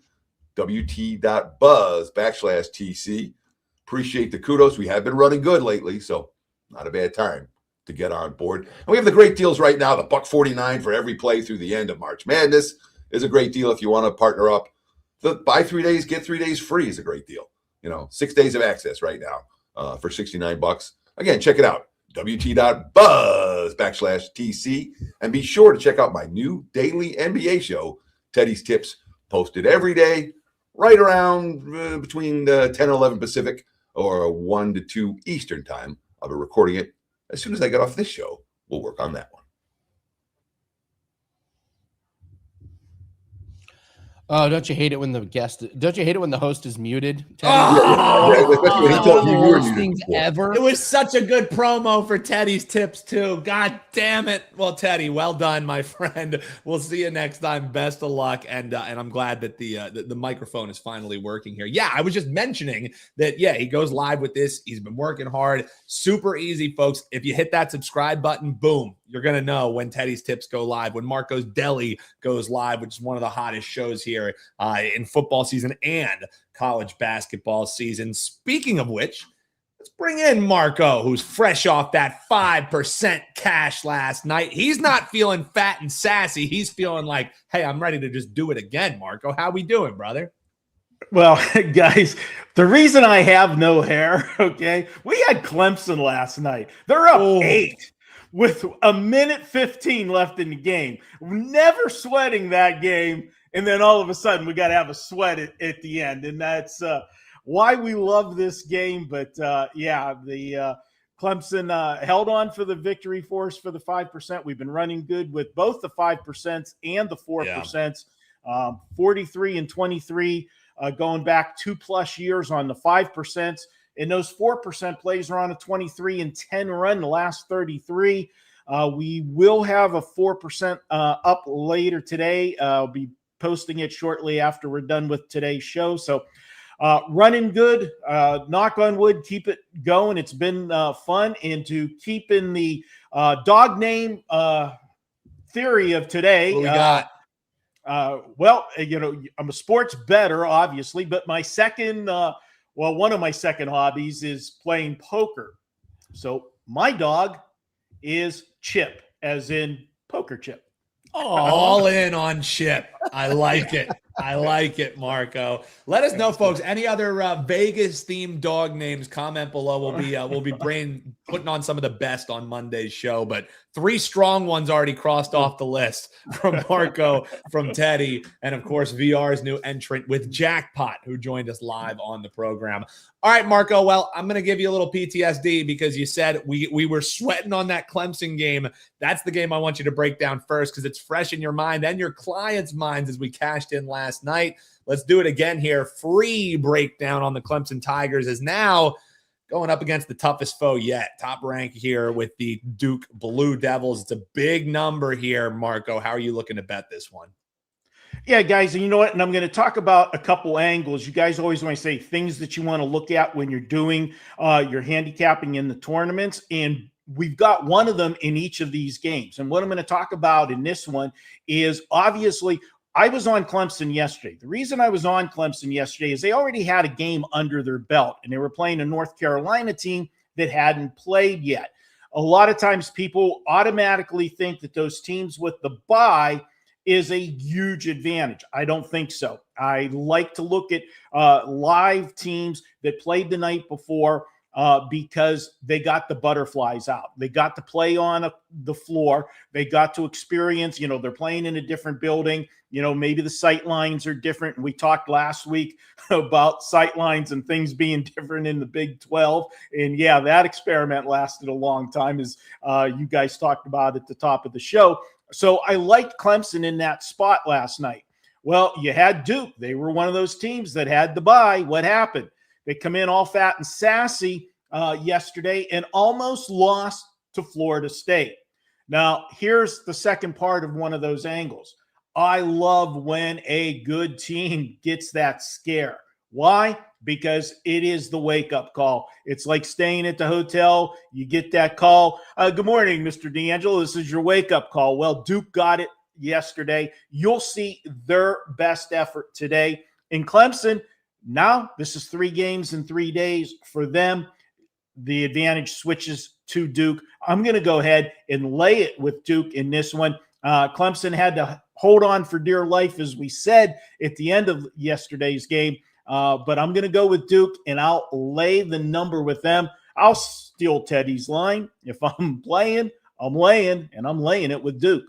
wt.buzz/TC. Appreciate the kudos. We have been running good lately, so not a bad time to get on board. And we have the great deals right now. The $1.49 for every play through the end of March Madness is a great deal if you want to partner up. The buy 3 days, get 3 days free is a great deal. 6 days of access right now for $69. Again, check it out. wt.buzz/TC. And be sure to check out my new daily NBA show, Teddy's Tips, posted every day, right around between 10 and 11 Pacific or 1 to 2 Eastern time. I'll be recording it as soon as I get off this show. We'll work on that one. Oh, don't you hate it when the host is muted? Especially when he told you were muted things before. ever. It was such a good promo for Teddy's tips, too. God damn it. Well, Teddy, well done, my friend. We'll see you next time. Best of luck. And I'm glad that the microphone is finally working here. Yeah, I was just mentioning that, he goes live with this. He's been working hard. Super easy, folks. If you hit that subscribe button, boom, you're going to know when Teddy's Tips go live, when Marco's Deli goes live, which is one of the hottest shows here in football season and college basketball season. Speaking of which, Let's bring in Marco, who's fresh off that 5% cash last night. He's not feeling fat and sassy. He's feeling like, hey, I'm ready to just do it again, Marco. How we doing, brother? Well, guys, the reason I have no hair, okay, we had Clemson last night. They're up 8 with a minute 15 left in the game. Never sweating that game, and then all of a sudden we got to have a sweat at the end, and that's why we love this game. But the Clemson held on for the victory for us for the 5%. We've been running good with both the 5% and the 4%, 43 and 23, going back 2+ years on the 5%. And those 4% plays are on a 23 and 10 run the last 33. We will have a 4% up later today. I'll be posting it shortly after we're done with today's show. So running good, knock on wood, keep it going. It's been fun. And to keep in the dog name theory of today, What we got? I'm a sports bettor, obviously, but my second, one of my second hobbies is playing poker. So my dog is Chip, as in poker chip. All in on Chip. I like it. I like it, Marco. Let us know, folks. Any other Vegas-themed dog names? Comment below. We'll be putting on some of the best on Monday's show. But 3 strong ones already crossed off the list from Marco, from Teddy, and of course VR's new entrant with Jackpot, who joined us live on the program. All right, Marco. Well, I'm going to give you a little PTSD because you said we were sweating on that Clemson game. That's the game I want you to break down first because it's fresh in your mind and your clients' minds as we cashed in last night. Let's do it again here. Free breakdown on the Clemson Tigers is now going up against the toughest foe yet. Top rank here with the Duke Blue Devils. It's a big number here, Marco. How are you looking to bet this one? Yeah, guys, and you know what? And I'm going to talk about a couple angles. You guys always want to say things that you want to look at when you're doing your handicapping in the tournaments. And we've got one of them in each of these games. And what I'm going to talk about in this one is obviously I was on Clemson yesterday. The reason I was on Clemson yesterday is they already had a game under their belt, and they were playing a North Carolina team that hadn't played yet. A lot of times people automatically think that those teams with the bye is a huge advantage. I don't think so. I like to look at live teams that played the night before because they got the butterflies out. They got to play on the floor. They got to experience, they're playing in a different building. Maybe the sight lines are different. We talked last week about sight lines and things being different in the Big 12. And yeah, that experiment lasted a long time, as you guys talked about at the top of the show. So I liked Clemson in that spot last night. Well, you had Duke. They were one of those teams that had the bye. What happened? They come in all fat and sassy yesterday and almost lost to Florida State. Now, here's the second part of one of those angles. I love when a good team gets that scare. Why? Because it is the wake-up call. It's like staying at the hotel. You get that call. Good morning, Mr. D'Angelo. This is your wake-up call. Well, Duke got it yesterday. You'll see their best effort today. In Clemson, now this is 3 games in 3 days for them. The advantage switches to Duke. I'm going to go ahead and lay it with Duke in this one. Clemson had to hold on for dear life, as we said at the end of yesterday's game. But I'm going to go with Duke, and I'll lay the number with them. I'll steal Teddy's line. If I'm playing, I'm laying, and I'm laying it with Duke.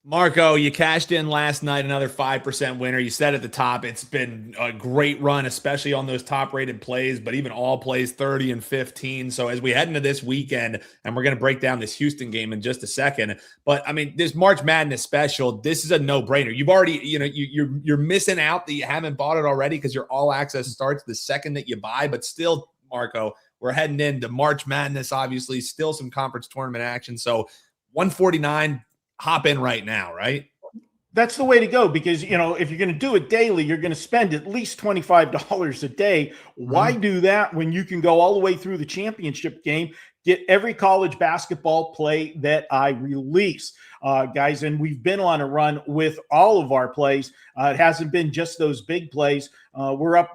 Marco, you cashed in last night, another 5% winner. You said at the top, it's been a great run, especially on those top-rated plays, but even all plays 30 and 15. So as we head into this weekend, and we're going to break down this Houston game in just a second, but I mean, this March Madness special, this is a no-brainer. You've already, you're missing out that you haven't bought it already because your all-access starts the second that you buy, but still, Marco, we're heading into March Madness, obviously, still some conference tournament action. So 149, hop in right now, right? That's the way to go because, if you're going to do it daily, you're going to spend at least $25 a day. Why do that when you can go all the way through the championship game, get every college basketball play that I release, guys? And we've been on a run with all of our plays. It hasn't been just those big plays. We're up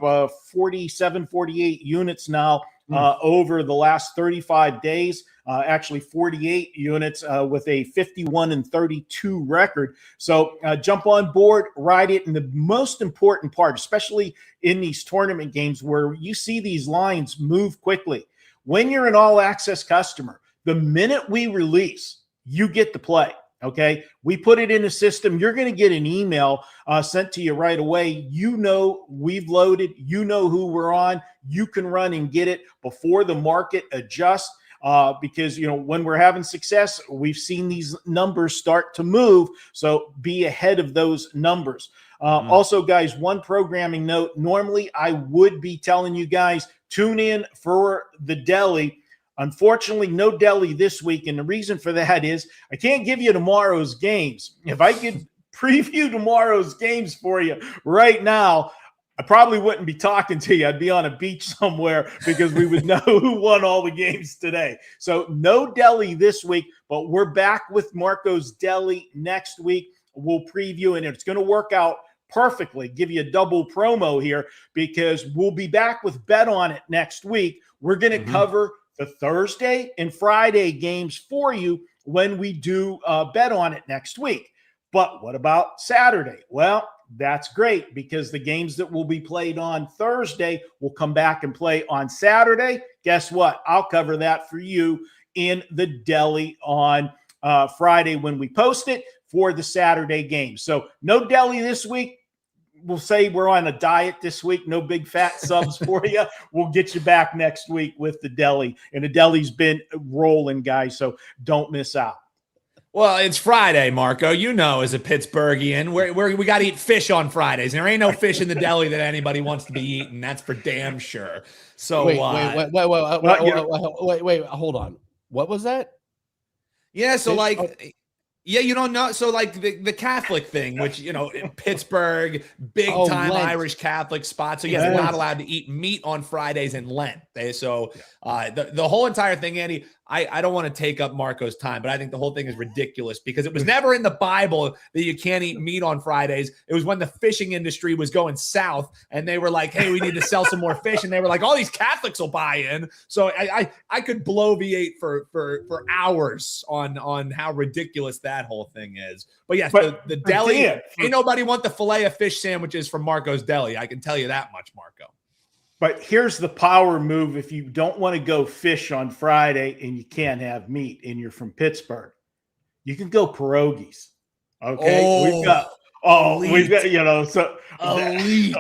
47, 48 units now over the last 35 days. Actually 48 units with a 51-32 record. So jump on board, ride it. And the most important part, especially in these tournament games where you see these lines move quickly, when you're an all access customer, the minute we release, you get to play. Okay. We put it in a system. You're going to get an email sent to you right away. You know, we've loaded, you know who we're on. You can run and get it before the market adjusts. Because, you know, when we're having success, we've seen these numbers start to move. So be ahead of those numbers. Also, guys, one programming note. Normally, I would be telling you guys, tune in for the deli. Unfortunately, no deli this week. And the reason for that is I can't give you tomorrow's games. If I could preview tomorrow's games for you right now, I probably wouldn't be talking to you. I'd be on a beach somewhere because we would know who won all the games today. So no deli this week, but we're back with Marco's Deli next week. We'll preview, and it's going to work out perfectly. Give you a double promo here because we'll be back with Bet On It next week. We're going to cover the Thursday and Friday games for you when we do Bet On It next week. But what about Saturday? Well, that's great because the games that will be played on Thursday will come back and play on Saturday. Guess what? I'll cover that for you in the deli on Friday when we post it for the Saturday game. So no deli this week. We'll say we're on a diet this week. No big fat subs for you. We'll get you back next week with the deli. And the deli's been rolling, guys, so don't miss out. Well, it's Friday, Marco. You know, as a Pittsburghian, we got to eat fish on Fridays. And there ain't no fish in the deli that anybody wants to be eating. That's for damn sure. So wait, hold on. What was that? Yeah, so yeah, you don't know. So like the Catholic thing, which, you know, in Pittsburgh, big time Irish Catholic spot. So yes, they're not allowed to eat meat on Fridays in Lent. The whole entire thing, Andy, I don't want to take up Marco's time, but I think the whole thing is ridiculous because it was never in the Bible that you can't eat meat on Fridays. It was when the fishing industry was going south and they were like, hey, we need to sell some more fish. And they were like, all these Catholics will buy in. So I could blow V8 for hours on how ridiculous that whole thing is. But yes, the deli, ain't nobody want the filet of fish sandwiches from Marco's Deli. I can tell you that much, Marco. But here's the power move if you don't want to go fish on Friday and you can't have meat and you're from Pittsburgh. You can go pierogies. Okay. We've got, you know, so elite.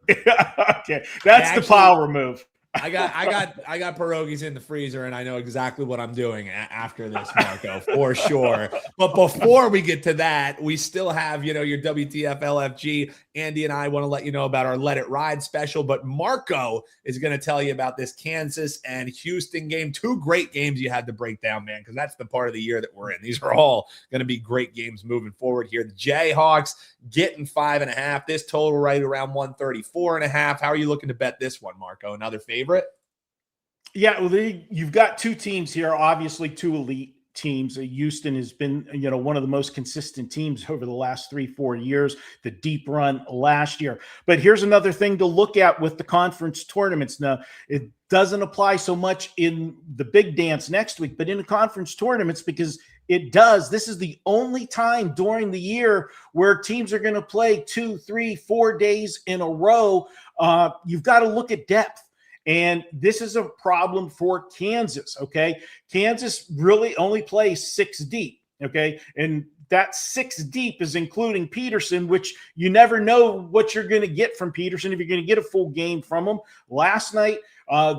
Okay. That's the power move. I got pierogies in the freezer, and I know exactly what I'm doing after this, Marco, for sure. But before we get to that, we still have, you know, your WTF LFG. Andy and I want to let you know about our Let It Ride special, but Marco is going to tell you about this Kansas and Houston game. Two great games you had to break down, man, because that's the part of the year that we're in. These are all going to be great games moving forward here. The Jayhawks getting 5.5. This total right around 134.5. How are you looking to bet this one, Marco? Another favorite? Yeah, well, you've got two teams here, obviously two elite teams. Houston has been, you know, one of the most consistent teams over the last 3-4 years, the deep run last year. But here's another thing to look at with the conference tournaments. Now, it doesn't apply so much in the big dance next week, but in the conference tournaments, because it does. This is the only time during the year where teams are going to play 2, 3, 4 days in a row. You've got to look at depth. And this is a problem for Kansas, okay? Kansas really only plays 6 deep, okay? And that 6 deep is including Peterson, which you never know what you're going to get from Peterson, if you're going to get a full game from him. Last night,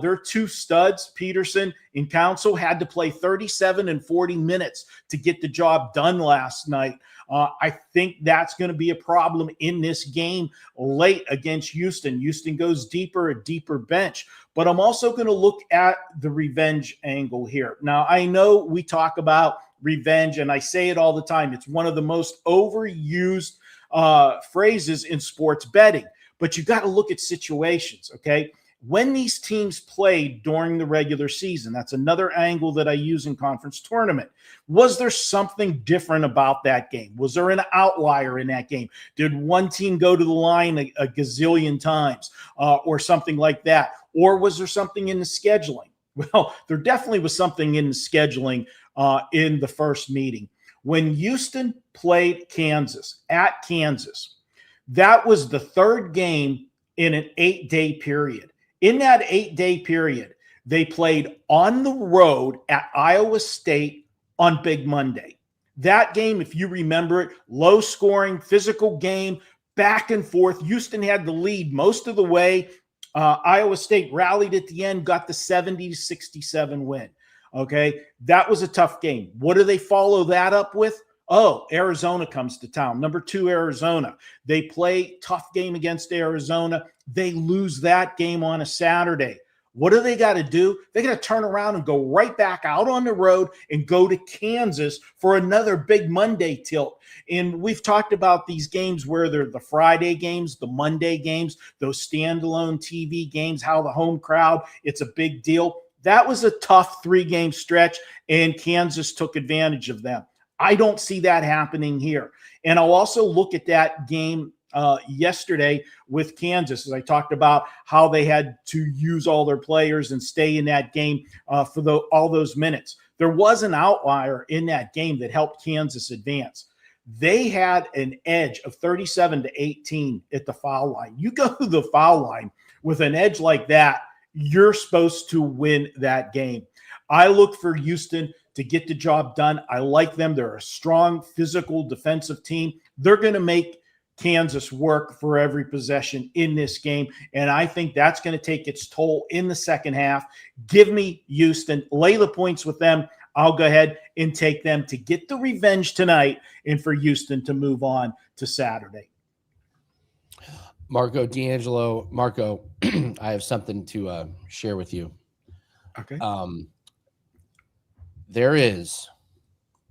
their two studs, Peterson and Council, had to play 37 and 40 minutes to get the job done last night. I think that's going to be a problem in this game late against Houston. Houston goes deeper, a deeper bench. But I'm also going to look at the revenge angle here. Now, I know we talk about revenge, and I say it all the time. It's one of the most overused phrases in sports betting. But you got to look at situations, okay? When these teams played during the regular season, that's another angle that I use in conference tournament. Was there something different about that game? Was there an outlier in that game? Did one team go to the line a gazillion times or something like that? or was there something in the scheduling? Well, there definitely was something in the scheduling in the first meeting. When Houston played Kansas at Kansas, that was the third game in an 8-day period. In that 8-day period, they played on the road at Iowa State on Big Monday. That game, if you remember it, low scoring, physical game, back and forth. Houston had the lead most of the way. Iowa State rallied at the end, got the 70-67 win. Okay, that was a tough game. What do they follow that up with? Oh, Arizona comes to town. Number 2, Arizona. They play tough game against Arizona. They lose that game on a Saturday. What do they got to do? They got to turn around and go right back out on the road and go to Kansas for another big Monday tilt. And we've talked about these games where they're the Friday games, the Monday games, those standalone TV games, how the home crowd, it's a big deal. That was a tough 3-game stretch, and Kansas took advantage of them. I don't see that happening here. And I'll also look at that game yesterday with Kansas, as I talked about how they had to use all their players and stay in that game for all those minutes. There was an outlier in that game that helped Kansas advance. They had an edge of 37-18 at the foul line. You go to the foul line with an edge like that, you're supposed to win that game. I look for Houston to get the job done. I like them. They're a strong, physical, defensive team. They're going to make Kansas work for every possession in this game, and I think that's going to take its toll in the second half. Give me Houston. Lay the points with them. I'll go ahead and take them to get the revenge tonight and for Houston to move on to Saturday. Marco D'Angelo. Marco, I have something to share with you. Okay. There is,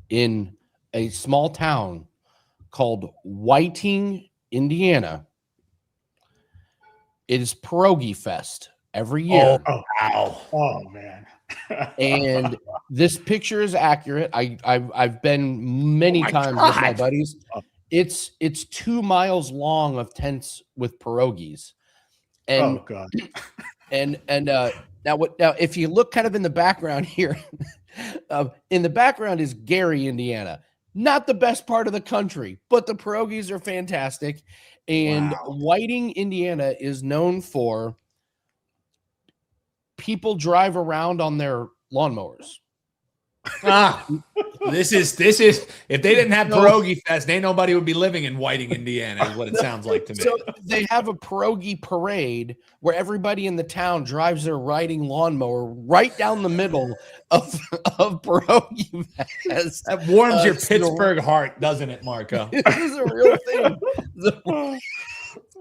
in a small town called Whiting, Indiana, it is Pierogi Fest every year. Oh, wow. Oh, man. And this picture is accurate. I've been many times with my buddies. It's 2 miles long of tents with pierogies. And, oh, God. And now if you look kind of in the background here, in the background is Gary, Indiana. Not the best part of the country, but the pierogies are fantastic. And Whiting, Indiana is known for people drive around on their lawnmowers. This is if they didn't have Pierogi Fest, ain't nobody would be living in Whiting, Indiana, is what it sounds like to me. So they have a pierogi parade where everybody in the town drives their riding lawnmower right down the middle of Pierogi Fest. That warms your Pittsburgh heart, doesn't it, Marco? This is a real thing.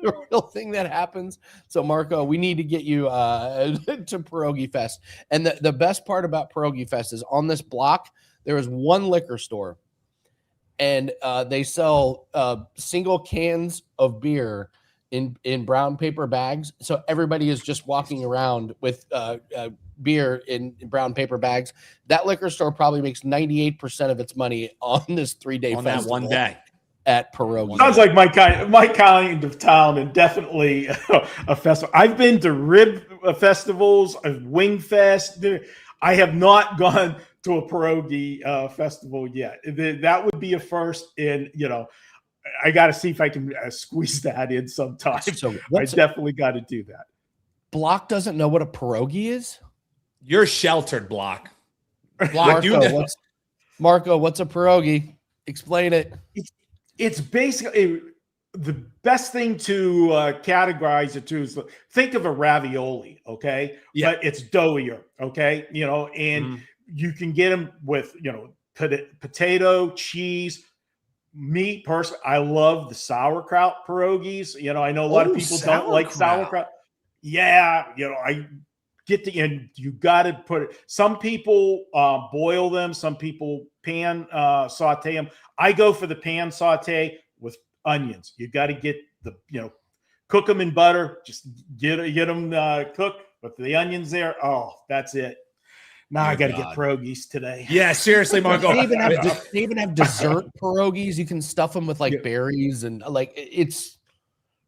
The real thing that happens. So, Marco, we need to get you to Pierogi Fest. And the best part about Pierogi Fest is on this block, there is one liquor store, and they sell single cans of beer in brown paper bags. So everybody is just walking around with beer in brown paper bags. That liquor store probably makes 98% of its money on this 3-day on festival. that one day. At Pierogi. Sounds like my kind of town, and definitely a festival. I've been to rib festivals, Wing Fest. I have not gone to a pierogi festival yet. That would be a first, and I got to see if I can squeeze that in sometime. So I definitely got to do that. Block doesn't know what a pierogi is? You're sheltered, Block. Marco, what's a pierogi? Explain it. It's basically the best thing to categorize it to is think of a ravioli, okay? Yeah. But it's doughier, okay? And you can get them with, potato, cheese, meat. Personally, I love the sauerkraut pierogies. I know a lot of people don't like sauerkraut. Yeah, I get the end. You got to put it. Some people boil them. Some people pan saute them. I go for the pan saute with onions. You got to get cook them in butter. Just get them cooked with the onions there. Oh, that's it. Now I got to get pierogies today. Yeah, seriously, Marco. They even have dessert pierogies. You can stuff them with berries and it's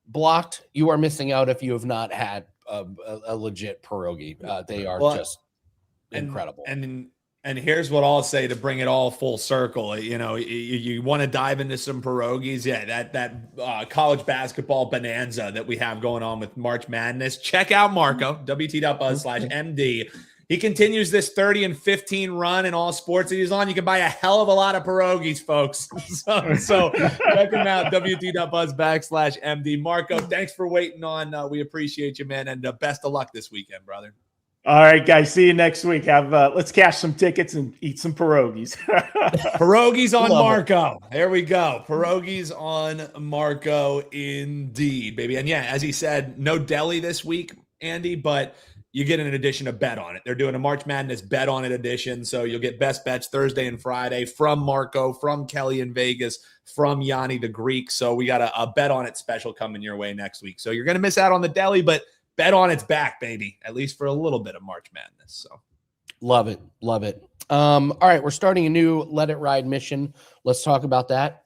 blocked. You are missing out if you have not had a legit pierogi. They are just incredible. And here's what I'll say to bring it all full circle. You want to dive into some pierogies. Yeah, that college basketball bonanza that we have going on with March Madness. Check out Marco, WT.buzz/MD. He continues this 30-15 run in all sports that he's on. You can buy a hell of a lot of pierogies, folks. So check him out, WT.buzz/MD. Marco, thanks for waiting on. We appreciate you, man, and best of luck this weekend, brother. All right, guys. See you next week. Let's cash some tickets and eat some pierogies. Pierogies on Marco. There we go. Pierogies on Marco, indeed, baby. And yeah, as he said, no deli this week, Andy, but you get an edition of Bet On It. They're doing a March Madness Bet On It edition, so you'll get best bets Thursday and Friday from Marco, from Kelly in Vegas, from Gianni the Greek. So we got a Bet On It special coming your way next week. So you're going to miss out on the deli, but Bet On It's back, baby, at least for a little bit of March Madness. So love it. All right, we're starting a new Let It Ride mission. Let's talk about that.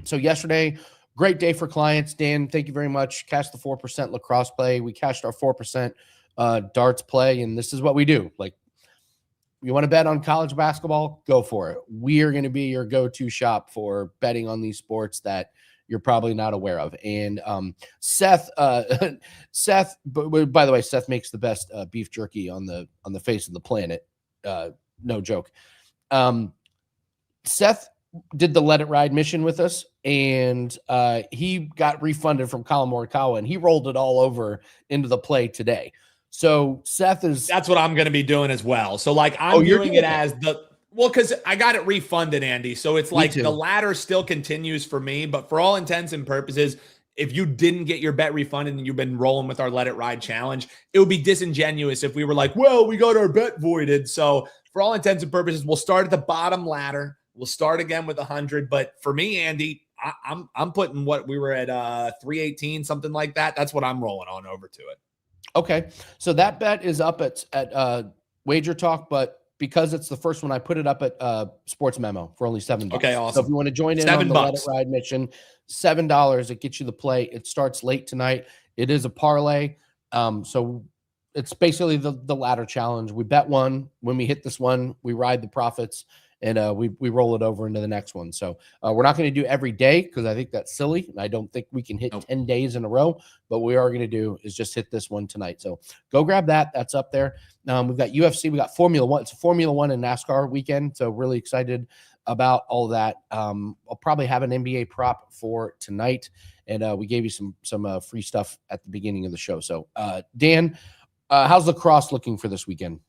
So yesterday, great day for clients. Dan, thank you very much. Cashed the 4% lacrosse play. We cashed our 4% darts play, and this is what we do. Like, you want to bet on college basketball? Go for it. We are going to be your go-to shop for betting on these sports that you're probably not aware of. And Seth, by the way, Seth makes the best beef jerky on the face of the planet. No joke. Seth did the Let It Ride mission with us, and he got refunded from Colin Morikawa, and he rolled it all over into the play today. So Seth that's what I'm going to be doing as well. So like I'm doing it as because I got it refunded, Andy. So it's like the ladder still continues for me, but for all intents and purposes, if you didn't get your bet refunded and you've been rolling with our Let It Ride challenge, it would be disingenuous if we were like, well, we got our bet voided. So for all intents and purposes, we'll start at the bottom ladder. We'll start again with 100. But for me, Andy, I'm putting what we were at 318, something like that. That's what I'm rolling on over to it. Okay. So that bet is up at WagerTalk, but because it's the first one, I put it up at Sports Memo for only $7. Okay, awesome. So if you want to join in on the Let It Ride mission, $7, it gets you the play. It starts late tonight. It is a parlay. So it's basically the ladder challenge. We bet one. When we hit this one, we ride the profits, and we roll it over into the next one. So we're not going to do every day because I think that's silly. And I don't think we can hit 10 days in a row. But what we are going to do is just hit this one tonight. So go grab that. That's up there. We've got UFC. We got Formula One. It's a Formula One and NASCAR weekend. So really excited about all that. I'll probably have an NBA prop for tonight. And we gave you some free stuff at the beginning of the show. So Dan, how's lacrosse looking for this weekend?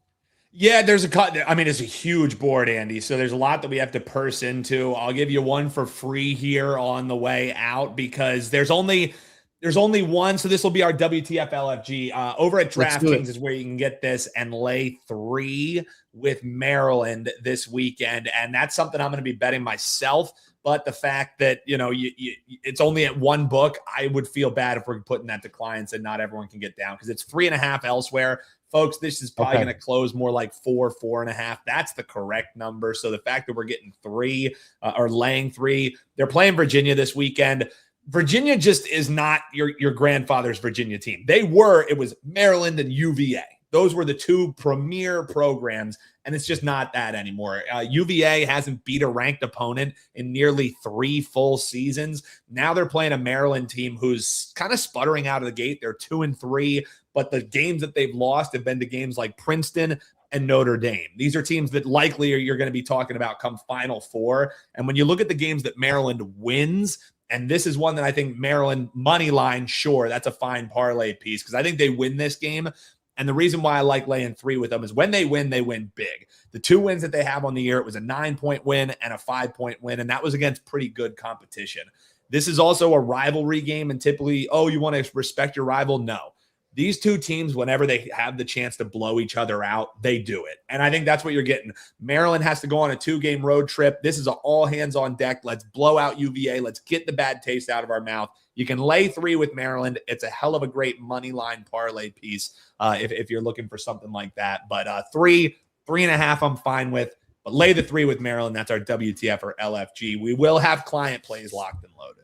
Yeah, it's a huge board, Andy. So there's a lot that we have to purse into. I'll give you one for free here on the way out because there's only one. So this will be our WTF LFG. Over at DraftKings is where you can get this and lay 3 with Maryland this weekend. And that's something I'm going to be betting myself. But the fact that, it's only at one book, I would feel bad if we're putting that to clients and not everyone can get down because it's 3.5 elsewhere. Folks, this is probably going to close more like 4.5. That's the correct number. So the fact that we're getting 3 or laying 3, they're playing Virginia this weekend. Virginia just is not your grandfather's Virginia team. It was Maryland and UVA. Those were the 2 premier programs, and it's just not that anymore. UVA hasn't beat a ranked opponent in nearly 3 full seasons. Now they're playing a Maryland team who's kind of sputtering out of the gate. They're 2-3, but the games that they've lost have been to games like Princeton and Notre Dame. These are teams that likely you're going to be talking about come Final Four. And when you look at the games that Maryland wins, and this is one that I think Maryland money line, sure, that's a fine parlay piece because I think they win this game. And the reason why I like laying 3 with them is when they win big. The 2 wins that they have on the year, it was a 9-point win and a 5-point win, and that was against pretty good competition. This is also a rivalry game, and typically, you want to respect your rival? No. These 2 teams, whenever they have the chance to blow each other out, they do it. And I think that's what you're getting. Maryland has to go on a 2-game road trip. This is an all hands on deck. Let's blow out UVA. Let's get the bad taste out of our mouth. You can lay 3 with Maryland. It's a hell of a great money line parlay piece if you're looking for something like that. But 3.5, I'm fine with. But lay the 3 with Maryland. That's our WTF or LFG. We will have client plays locked and loaded.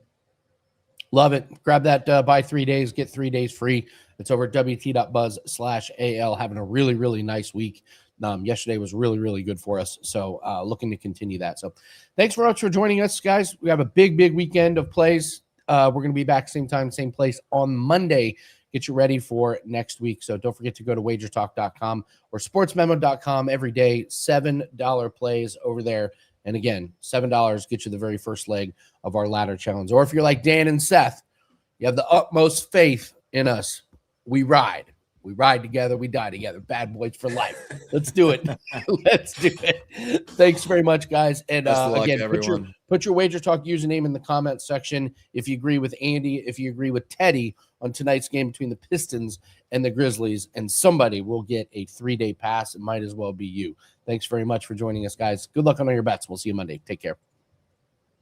Love it. Grab that buy 3 days, get 3 days free. It's over at wt.buzz/AL. Having a really, really nice week. Yesterday was really, really good for us. So looking to continue that. So thanks very much for joining us, guys. We have a big, big weekend of plays. We're going to be back same time, same place on Monday. Get you ready for next week. So don't forget to go to wagertalk.com or sportsmemo.com every day. $7 plays over there. And again, $7 gets you the very first leg of our ladder challenge. Or if you're like Dan and Seth, you have the utmost faith in us. We ride. We ride together. We die together. Bad boys for life. Let's do it. Let's do it. Thanks very much, guys. And again, put your Wager Talk username in the comments section if you agree with Andy, if you agree with Teddy on tonight's game between the Pistons and the Grizzlies, and somebody will get a 3-day pass. It might as well be you. Thanks very much for joining us, guys. Good luck on all your bets. We'll see you Monday. Take care.